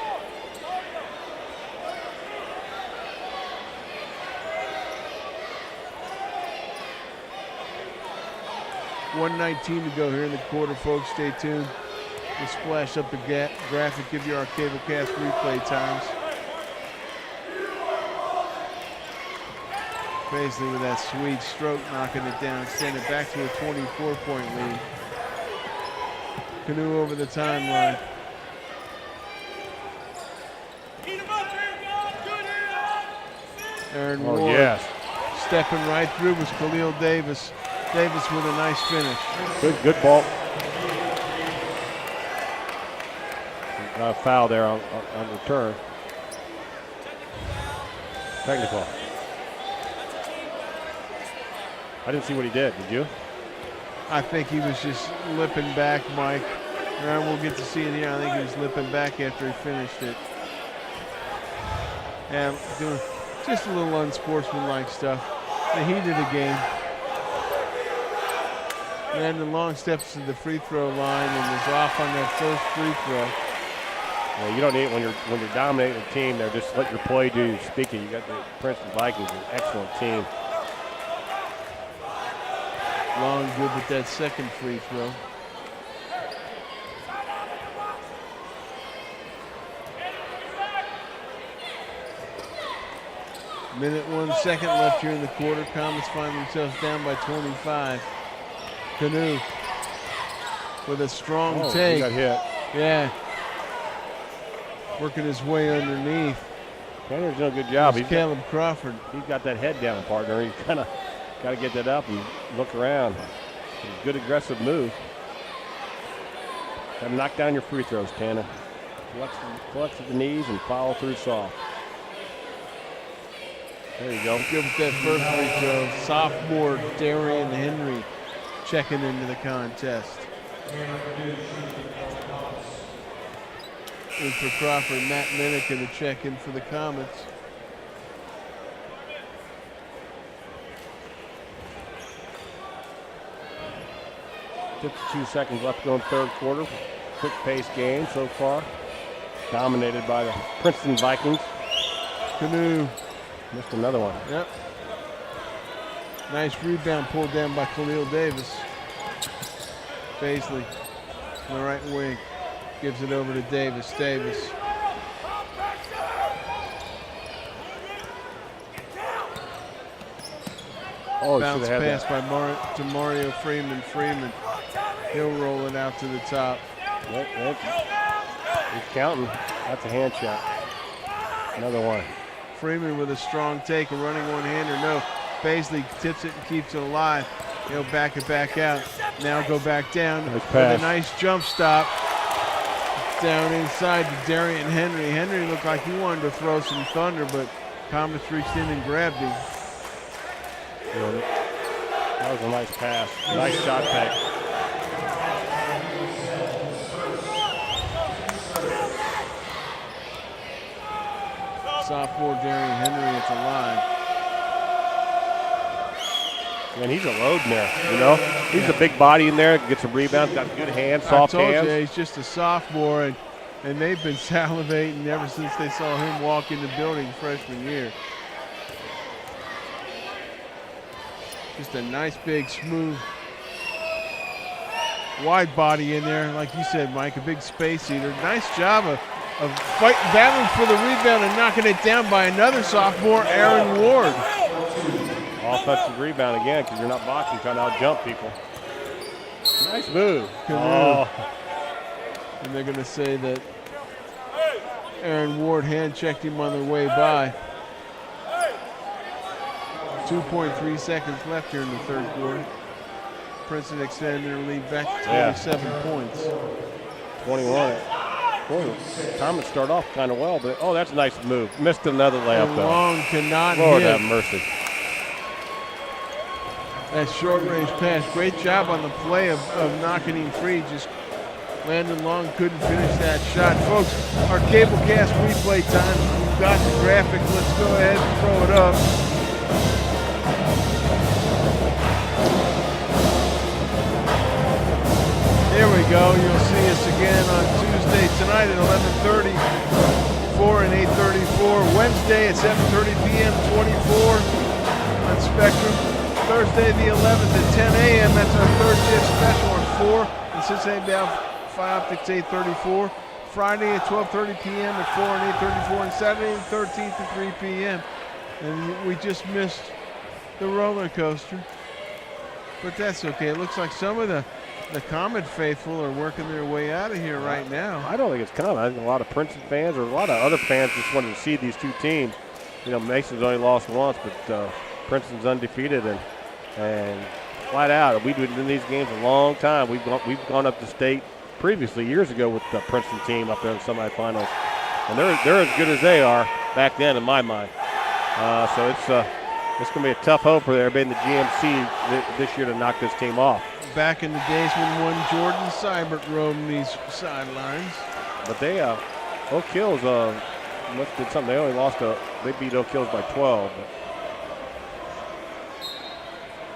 B: .119 to go here in the quarter, folks. Stay tuned. We'll splash up the graphic, give you our Cablecast replay times. Baisley with that sweet stroke, knocking it down, send it back to a 24-point lead. Canoe over the timeline. Aaron Ward.
C: Yes.
B: Stepping right through was Khalil Davis. Davis with a nice finish.
C: Good ball. Got a foul there on return. Technical. I didn't see what he did. Did you?
B: I think he was just lipping back, Mike. And we'll get to see it here. I think he was lipping back after he finished it. Yeah, doing just a little unsportsmanlike stuff. The heat of the game. And the long steps to the free throw line and is off on that first free throw.
C: Well, you don't need when you're dominating a team there. Just let your play do speaking. You got the Princeton Vikings, an excellent team.
B: Long good with that second free throw. Minute 1 second left here in the quarter. Comets find themselves down by 25. Canoe with a strong take.
C: He got hit.
B: Yeah. Working his way underneath.
C: Tanner's doing a good job.
B: He's Caleb Crawford.
C: He's got that head down, partner. He's kind of got to get that up and look around. Good aggressive move. Got to knock down your free throws, Tanner. Flex at the knees and follow through soft. There you go.
B: Good with that first free throw. Sophomore Darian Henry checking into the contest. Luther Crawford, Matt Minick in the check-in for the Comets.
C: $52 seconds left to go in third quarter. Quick pace game so far. Dominated by the Princeton Vikings.
B: Canoe.
C: Missed another one.
B: Yep. Nice rebound pulled down by Khalil Davis. Baisley on the right wing. Gives it over to Davis. Davis. Bounce pass by to Mario Freeman. Freeman. He'll roll it out to the top.
C: He's counting. That's a hand shot. Another one.
B: Freeman with a strong take, a running one-hander. No. Baisley tips it and keeps it alive. He'll back it back out. Now go back down with a nice jump stop. Down inside to Darian Henry. Henry looked like he wanted to throw some thunder, but Comets reached in and grabbed him.
C: That was a nice pass. Nice shot take.
B: Sophomore Darian Henry at the line.
C: And he's a load in there, you know. He's a big body in there, gets a rebound, got good hands, soft hands.
B: I told you, he's just a sophomore, and they've been salivating ever since they saw him walk in the building freshman year. Just a nice, big, smooth, wide body in there. Like you said, Mike, a big space eater. Nice job of battling for the rebound and knocking it down by another sophomore, Aaron Ward.
C: Offensive rebound again because you're not boxing, trying to out-jump people. Nice move.
B: And they're going to say that Aaron Ward hand-checked him on the way by. 2.3 seconds left here in the third quarter. Princeton extended their lead back to 27 points.
C: 21. Boy, Comets start off kind of well, but that's a nice move. Missed another layup though.
B: Long cannot
C: Lord
B: hit.
C: have mercy.
B: That short-range pass. Great job on the play of knocking him free. Just Landon Long couldn't finish that shot. Folks, our Cablecast replay time. We've got the graphic. Let's go ahead and throw it up. There we go. You'll see us again on Tuesday tonight at 11:30, 4 and 8:34. Wednesday at 7:30 p.m. 24 on Spectrum. Thursday the 11th at 10 a.m. That's our third shift special on 4 and Cincinnati Bell Phi Optics 8:34. Friday at 12:30 p.m. at 4 and 8:34, and Saturday the 13th at 3 p.m. And we just missed the roller coaster, but that's okay. It looks like some of the Comet faithful are working their way out of here right now.
C: I don't think it's Comet. I think a lot of Princeton fans or a lot of other fans just wanted to see these two teams. You know, Mason's only lost once, but Princeton's undefeated and flat out. We've been in these games a long time. We've gone up to state previously years ago with the Princeton team up there in the semifinals, and they're as good as they are back then in my mind. So it's going to be a tough hope for everybody in the GMC this year to knock this team off.
B: Back in the days when one Jordan Seibert roamed these sidelines.
C: But they, Oak Hills must did something. They only they beat Oak Hills by 12. But.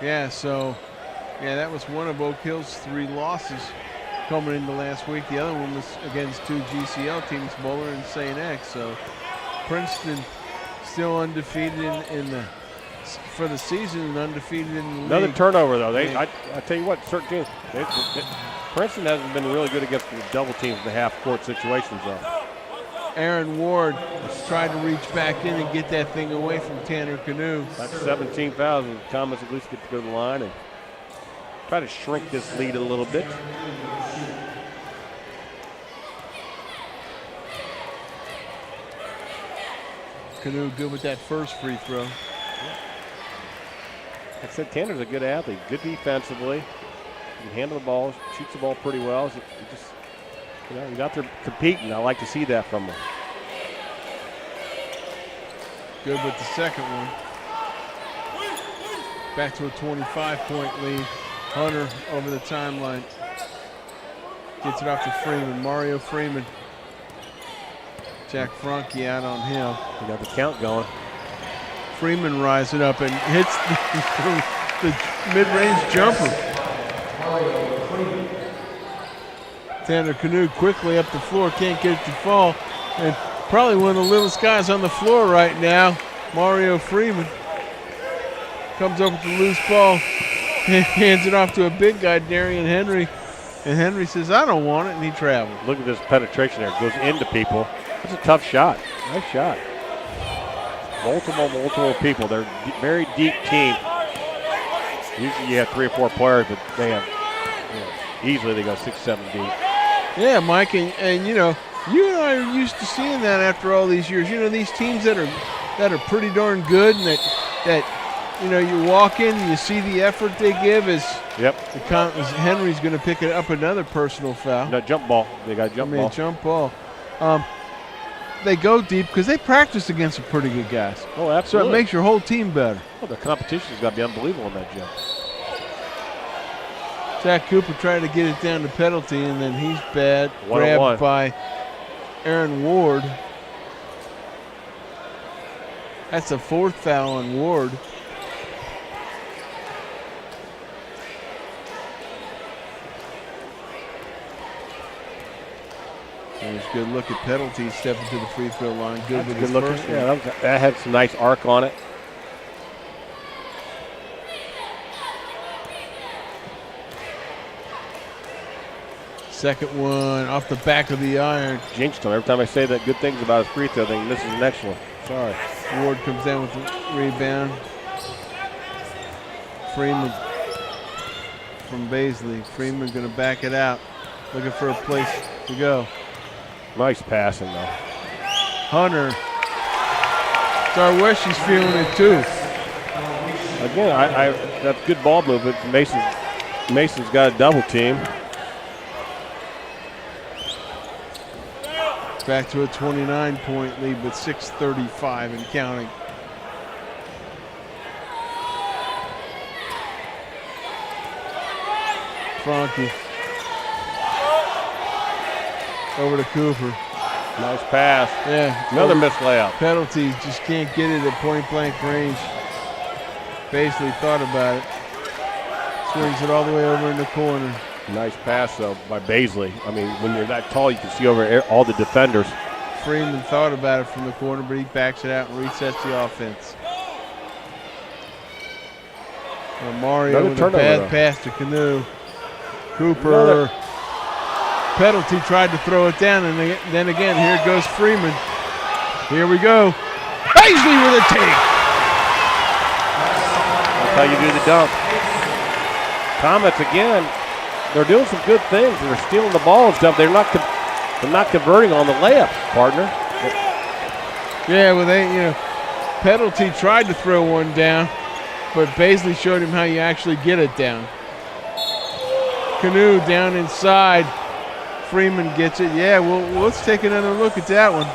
B: Yeah, that was one of Oak Hills' 3 losses coming into last week. The other one was against 2 GCL teams, Bowler and St. X. So Princeton still undefeated for the season and undefeated in the league.
C: Another turnover, though. I tell you what, certain teams, Princeton hasn't been really good against the double teams in the half-court situations, though.
B: Aaron Ward tried to reach back in and get that thing away from Tanner Canoe.
C: That's 17 fouls. Comets at least get to go to the line and try to shrink this lead a little bit.
B: Canoe good with that first free throw.
C: Like I said, Tanner's a good athlete, good defensively. He can handle the ball, shoots the ball pretty well. He's out there competing. I like to see that from him.
B: Good with the second one. Back to a 25-point lead. Hunter over the timeline. Gets it off to Freeman. Mario Freeman. Jack Franke out on him.
C: We got the count going.
B: Freeman rising up and hits the mid-range jumper. Tanner Canoe quickly up the floor, can't get it to fall. And probably one of the littlest guys on the floor right now, Mario Freeman. Comes up with the loose ball, hands it off to a big guy, Darian Henry. And Henry says, I don't want it, and he travels.
C: Look at this penetration there. It goes into people. That's a tough shot. Nice shot. Multiple people. They're a very deep team. Usually you have 3 or 4 players, but they have, easily they go 6, 7 deep.
B: Yeah, Mike, and you know, you and I are used to seeing that after all these years. You know, these teams that are pretty darn good and that you know, you walk in and you see the effort they give is Henry's going to pick it up another personal foul.
C: No, jump ball. They got jump ball.
B: They go deep because they practice against some pretty good guys.
C: Oh, absolutely.
B: So it makes your whole team better.
C: Well, the competition's got to be unbelievable in that jump.
B: Zach Cooper tried to get it down to penalty, and then he's bad. Grabbed by Aaron Ward. That's a 4th foul on Ward. There's a good look at penalties, stepping to the free throw line. Good with his first one.
C: Yeah, that had some nice arc on it.
B: Second one off the back of the iron.
C: Jinxed him. Every time I say that good things about his free throw, then he misses the next one. Sorry.
B: Ward comes down with the rebound. Freeman from Baisley. Freeman going to back it out. Looking for a place to go.
C: Nice passing, though.
B: Hunter. Darweshi's feeling it, too.
C: Again, that's good ball movement. Mason's got a double team.
B: Back to a 29-point lead with 6:35 and counting. Franke. Over to Cooper.
C: Nice pass.
B: Yeah.
C: Another missed layup.
B: Penalty. Just can't get it at point-blank range. Basically thought about it. Swings it all the way over in the corner.
C: Nice pass, though, by Baisley. I mean, when you're that tall, you can see over all the defenders.
B: Freeman thought about it from the corner, but he backs it out and resets the offense. Mario with a bad pass to Canoe. Cooper. Penalty, tried to throw it down, and then again, here goes Freeman. Here we go. Baisley with a take.
C: That's how you do the dunk. Comets again. They're doing some good things. They're stealing the ball and stuff. They're not converting on the layup, partner.
B: Yeah, well, penalty tried to throw one down, but Baisley showed him how you actually get it down. Canoe down inside. Freeman gets it. Yeah, well, let's take another look at that one.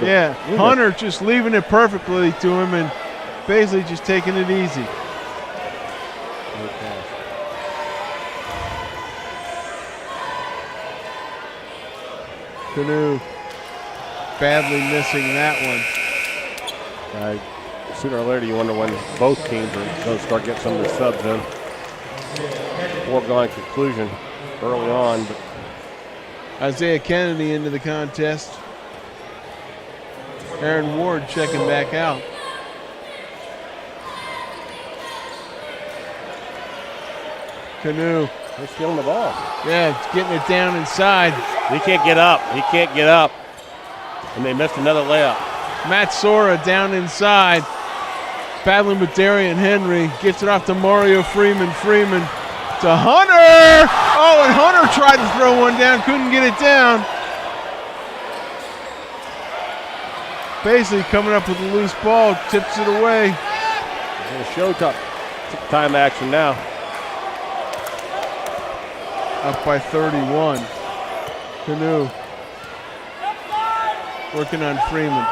B: Yeah, Hunter just leaving it perfectly to him, and Baisley just taking it easy. Canoe badly missing that one.
C: Sooner or later, you wonder when both teams are going to start getting some of the subs in. Foregone conclusion early on. But
B: Isaiah Kennedy into the contest. Aaron Ward checking back out. Canoe.
C: They're stealing the ball.
B: Yeah, it's getting it down inside.
C: He can't get up. And they missed another layup.
B: Matt Sora down inside. Battling with Darian Henry. Gets it off to Mario Freeman. Freeman to Hunter. Oh, and Hunter tried to throw one down. Couldn't get it down. Basically coming up with a loose ball. Tips it away.
C: Time action now.
B: Up by 31. Canoe. Working on Freeman.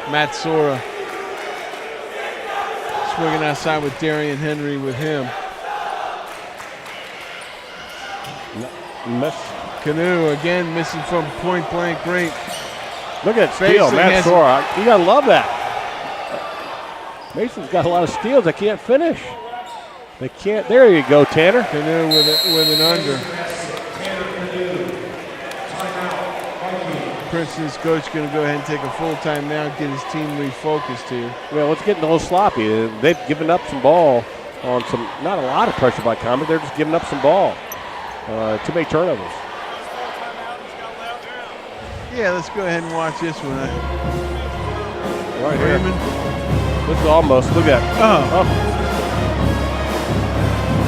B: Matt Sora. Swinging outside with Darian Henry with him.
C: Miss.
B: Canoe again missing from point blank range.
C: Look at that steal, Matt Sora. You gotta love that. Mason's got a lot of steals. They can't finish. They can't. There you go, Tanner.
B: Canoe with an under. Princeton's coach going to go ahead and take a full timeout, get his team refocused here.
C: Well, it's getting a little sloppy. They've given up some ball on some, not a lot of pressure by Comet. They're just giving up some ball. Too many turnovers.
B: Yeah, let's go ahead and watch this one.
C: Right here. This is almost, look at that.
B: Oh.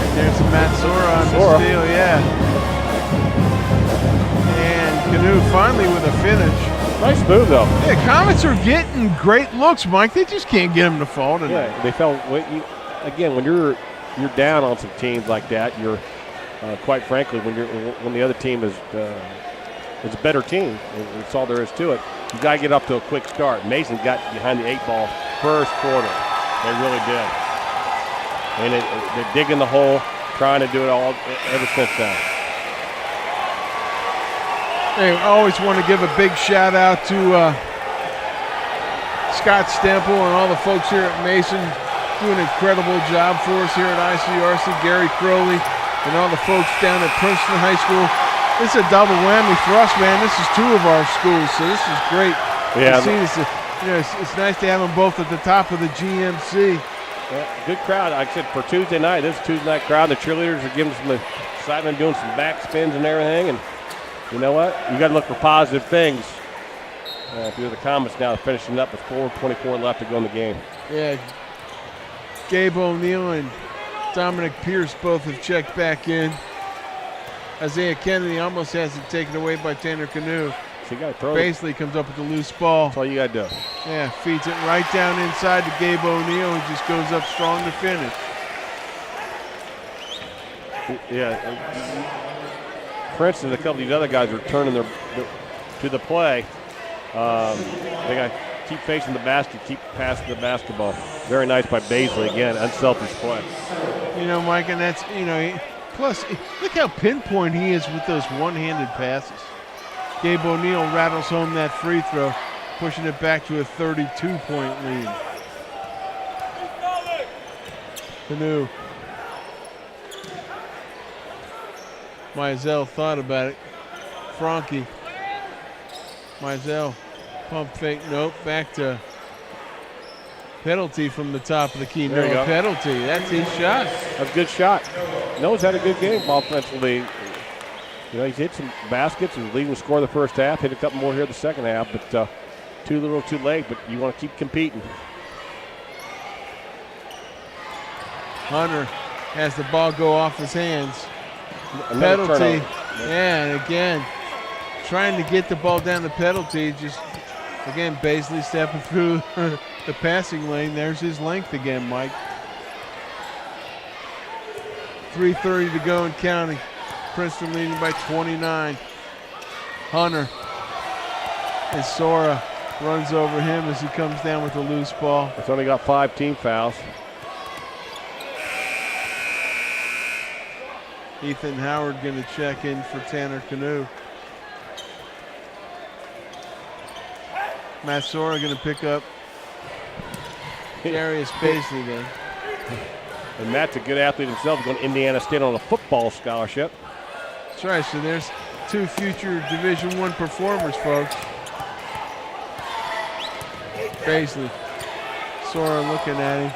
B: And there's a Matt Sora on the steal, yeah. And Canoe finally with a finish.
C: Nice move, though.
B: Yeah, Comets are getting great looks, Mike. They just can't get them to fall tonight.
C: Yeah, they fell. Again, when you're down on some teams like that, you're quite frankly, when the other team is a better team, that's all there is to it. You got to get up to a quick start. Mason got behind the 8-ball first quarter. They really did. And they're digging the hole, trying to do it all ever since then.
B: Hey, I always want to give a big shout out to Scott Stemple and all the folks here at Mason do an incredible job for us here at ICRC. Gary Crowley and all the folks down at Princeton High School. This is a double whammy for us, man. This is two of our schools, so this is great.
C: Yeah,
B: it's nice to have them both at the top of the GMC.
C: Yeah, good crowd. Like I said, for Tuesday night, this is a Tuesday night crowd. The cheerleaders are giving some excitement, doing some back spins and everything. And you know what? You got to look for positive things. If you're the Comets now, finishing up with 4:24 left to go in the game.
B: Yeah, Gabe O'Neill and Dominic Pierce both have checked back in. Isaiah Kennedy almost has it taken away by Tanner Canoe.
C: So you got to throw
B: Basically comes up with the loose ball.
C: That's all you got to do.
B: Yeah, feeds it right down inside to Gabe O'Neill and just goes up strong to finish.
C: Yeah. Princeton, a couple of these other guys are turning to the play. They got to keep facing the basket, keep passing the basketball. Very nice by Baisley again, unselfish play.
B: You know, Mike, and that's, plus look how pinpoint he is with those one-handed passes. Gabe O'Neill rattles home that free throw, pushing it back to a 32-point lead. Canoe. Mizell thought about it. Franke. Mizell. Pump fake. Nope. Back to penalty from the top of the key.
C: There you go.
B: Penalty. That's his shot.
C: That's a good shot. Noah's had a good game offensively. He's hit some baskets and leading the score the first half. Hit a couple more here the second half, but too little too late. But you want to keep competing.
B: Hunter has the ball go off his hands.
C: Another
B: penalty.
C: turnover.
B: Yeah, and again, trying to get the ball down the penalty. Just, again, Baisley stepping through the passing lane. There's his length again, Mike. 3:30 to go and counting. Princeton leading by 29. Hunter. And Sora runs over him as he comes down with a loose ball.
C: It's only got 5 team fouls.
B: Ethan Howard going to check in for Tanner Canoe. Matt Sora going to pick up Darius Baisley then.
C: And Matt's a good athlete himself, going to Indiana State on a football scholarship.
B: That's right, so there's 2 future Division I performers, folks. Baisley. Sora looking at him.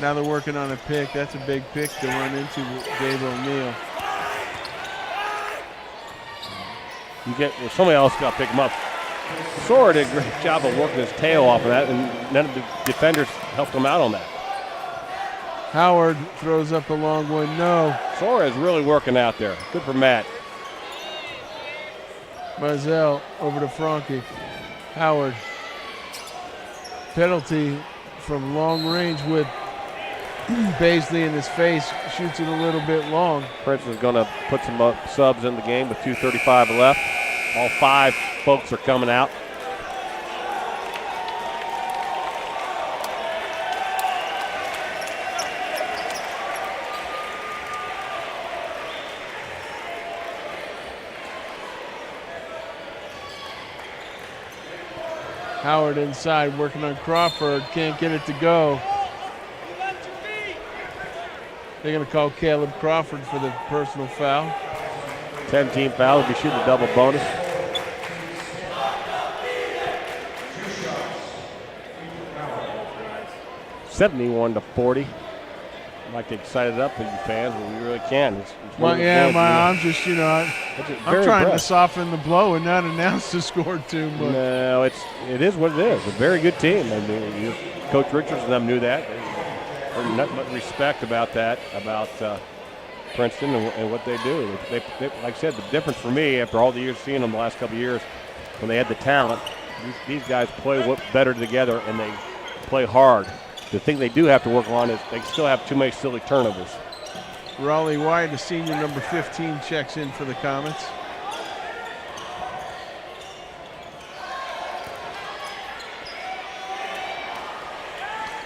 B: Now they're working on a pick. That's a big pick to run into Gabe O'Neill.
C: Somebody else got to pick him up. Sora did a great job of working his tail off of that, and none of the defenders helped him out on that.
B: Howard throws up a long one. No.
C: Sora is really working out there. Good for Matt.
B: Mizell over to Franke. Howard. Penalty from long range with Baisley in his face. Shoots it a little bit long.
C: Princeton's going to put some subs in the game with 2:35 left. All 5 folks are coming out.
B: Howard inside working on Crawford. Can't get it to go. They're going to call Caleb Crawford for the personal foul.
C: 10-team foul. We'll be shooting a double bonus. $71-40. I'd like to excite it up for you fans, but we really can. It's
B: I'm just, I'm trying to soften the blow and not announce the score too much.
C: No, it is what it is. A very good team. I mean, Coach Richards and them knew that. There's nothing but respect about that, about Princeton and what they do. They, like I said, the difference for me after all the years seeing them the last couple of years, when they had the talent, these guys play better together and they play hard. The thing they do have to work on is they still have too many silly turnovers.
B: Raleigh White, the senior number 15, checks in for the Comets.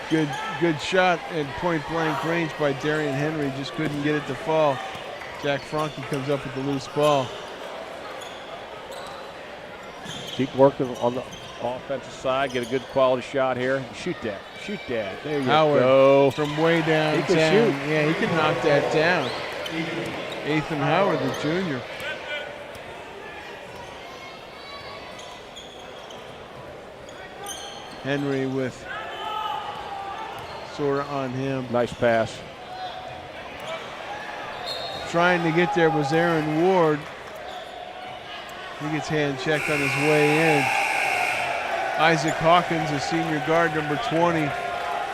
B: Good shot at point-blank range by Darian Henry. Just couldn't get it to fall. Jack Franke comes up with the loose ball.
C: Keep working on the offensive side. Get a good quality shot here. Shoot that. Shoot that. There you
B: Howard
C: go.
B: From way downtown.
C: He can shoot.
B: Yeah, he can knock that down. Ethan Howard, the junior. Henry with sort of on him.
C: Nice pass.
B: Trying to get there was Aaron Ward. He gets hand checked on his way in. Isaac Hawkins, a senior guard, number 20,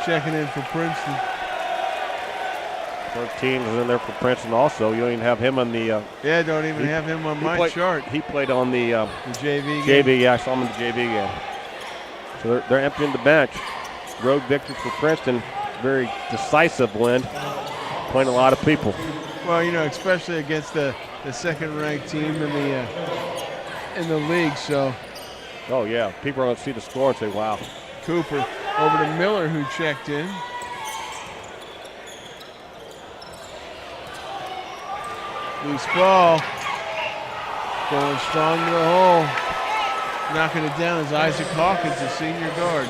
B: checking in for Princeton.
C: 13 is in there for Princeton also. You don't even have him on the
B: don't even have him on my chart.
C: He played on the
B: JV
C: game. Yeah, I saw him in the JV game. So they're emptying the bench. Road victory for Princeton. Very decisive win. Playing a lot of people.
B: Well, especially against the second-ranked team in the league. So.
C: Oh yeah, people are going to see the score and say, "Wow."
B: Cooper over to Miller, who checked in. Loose ball. Going strong to the hole. Knocking it down is Isaac Hawkins, a senior guard.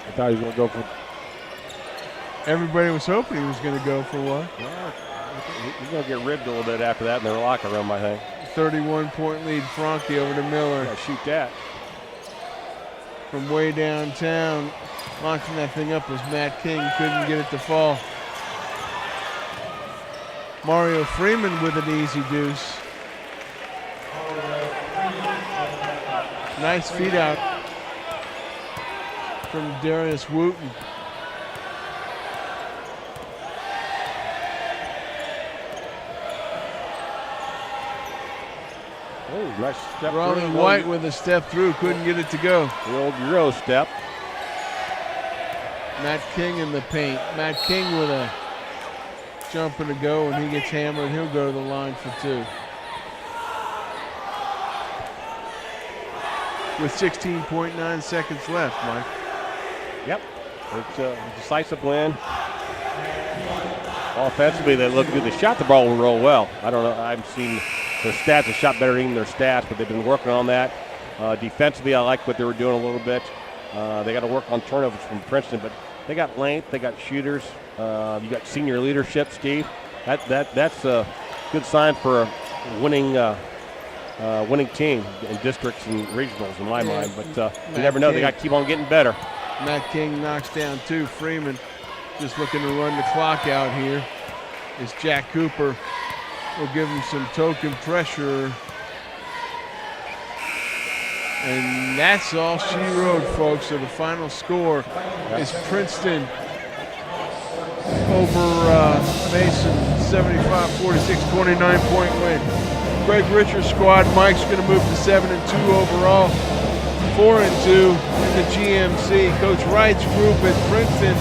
C: I thought he was going to go for.
B: Everybody was hoping he was going to go for one.
C: Well, he's going to get ribbed a little bit after that in their locker room, I think.
B: 31-point lead, Franke over to Miller.
C: Yeah, shoot that.
B: From way downtown, launching that thing up was Matt King. Couldn't get it to fall. Mario Freeman with an easy deuce. Nice feed out from Darius Wooten.
C: Oh, nice step.
B: Raleigh White with a step through, couldn't get it to go.
C: The old Euro step.
B: Matt King in the paint. Matt King with a jump and a go, and he gets hammered. He'll go to the line for two. With 16.9 seconds left, Mike.
C: Yep. It's a decisive win. Offensively, they look good. They shot the ball real well. I don't know. I've seen their stats. They shot better than their stats, but they've been working on that. Defensively, I like what they were doing a little bit. They got to work on turnovers from Princeton, but they got length. They got shooters. You got senior leadership, Steve. That's a good sign for a winning team in districts and regionals, in my mind. But you never know. They got to keep on getting better.
B: Matt King knocks down two. Freeman just looking to run the clock out here. Is Jack Cooper. Will give him some token pressure. And that's all she wrote, folks. So the final score is Princeton over Mason, 75-46, 29-point win. Greg Richards' squad, Mike's going to move to 7-2 overall, 4-2 in the GMC. Coach Wright's group at Princeton,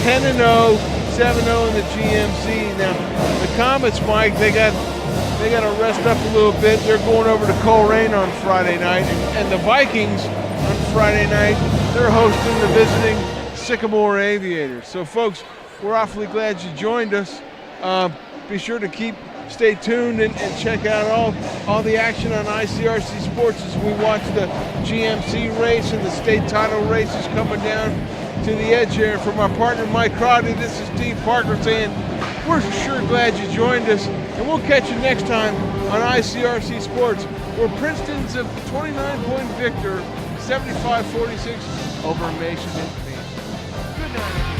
B: 10-0, 7-0 in the GMC. Now, the Comets, Mike, they got to rest up a little bit. They're going over to Coleraine on Friday night, and the Vikings on Friday night, they're hosting the visiting Sycamore Aviators. So, folks, we're awfully glad you joined us. Be sure to keep stay tuned and check out all the action on ICRC Sports as we watch the GMC race and the state title races coming down to the edge here. And from our partner Mike Crowdy, this is Steve Parker saying we're sure glad you joined us, and we'll catch you next time on ICRC Sports, where Princeton's a 29-point victor, 75-46 over Mason. Good night.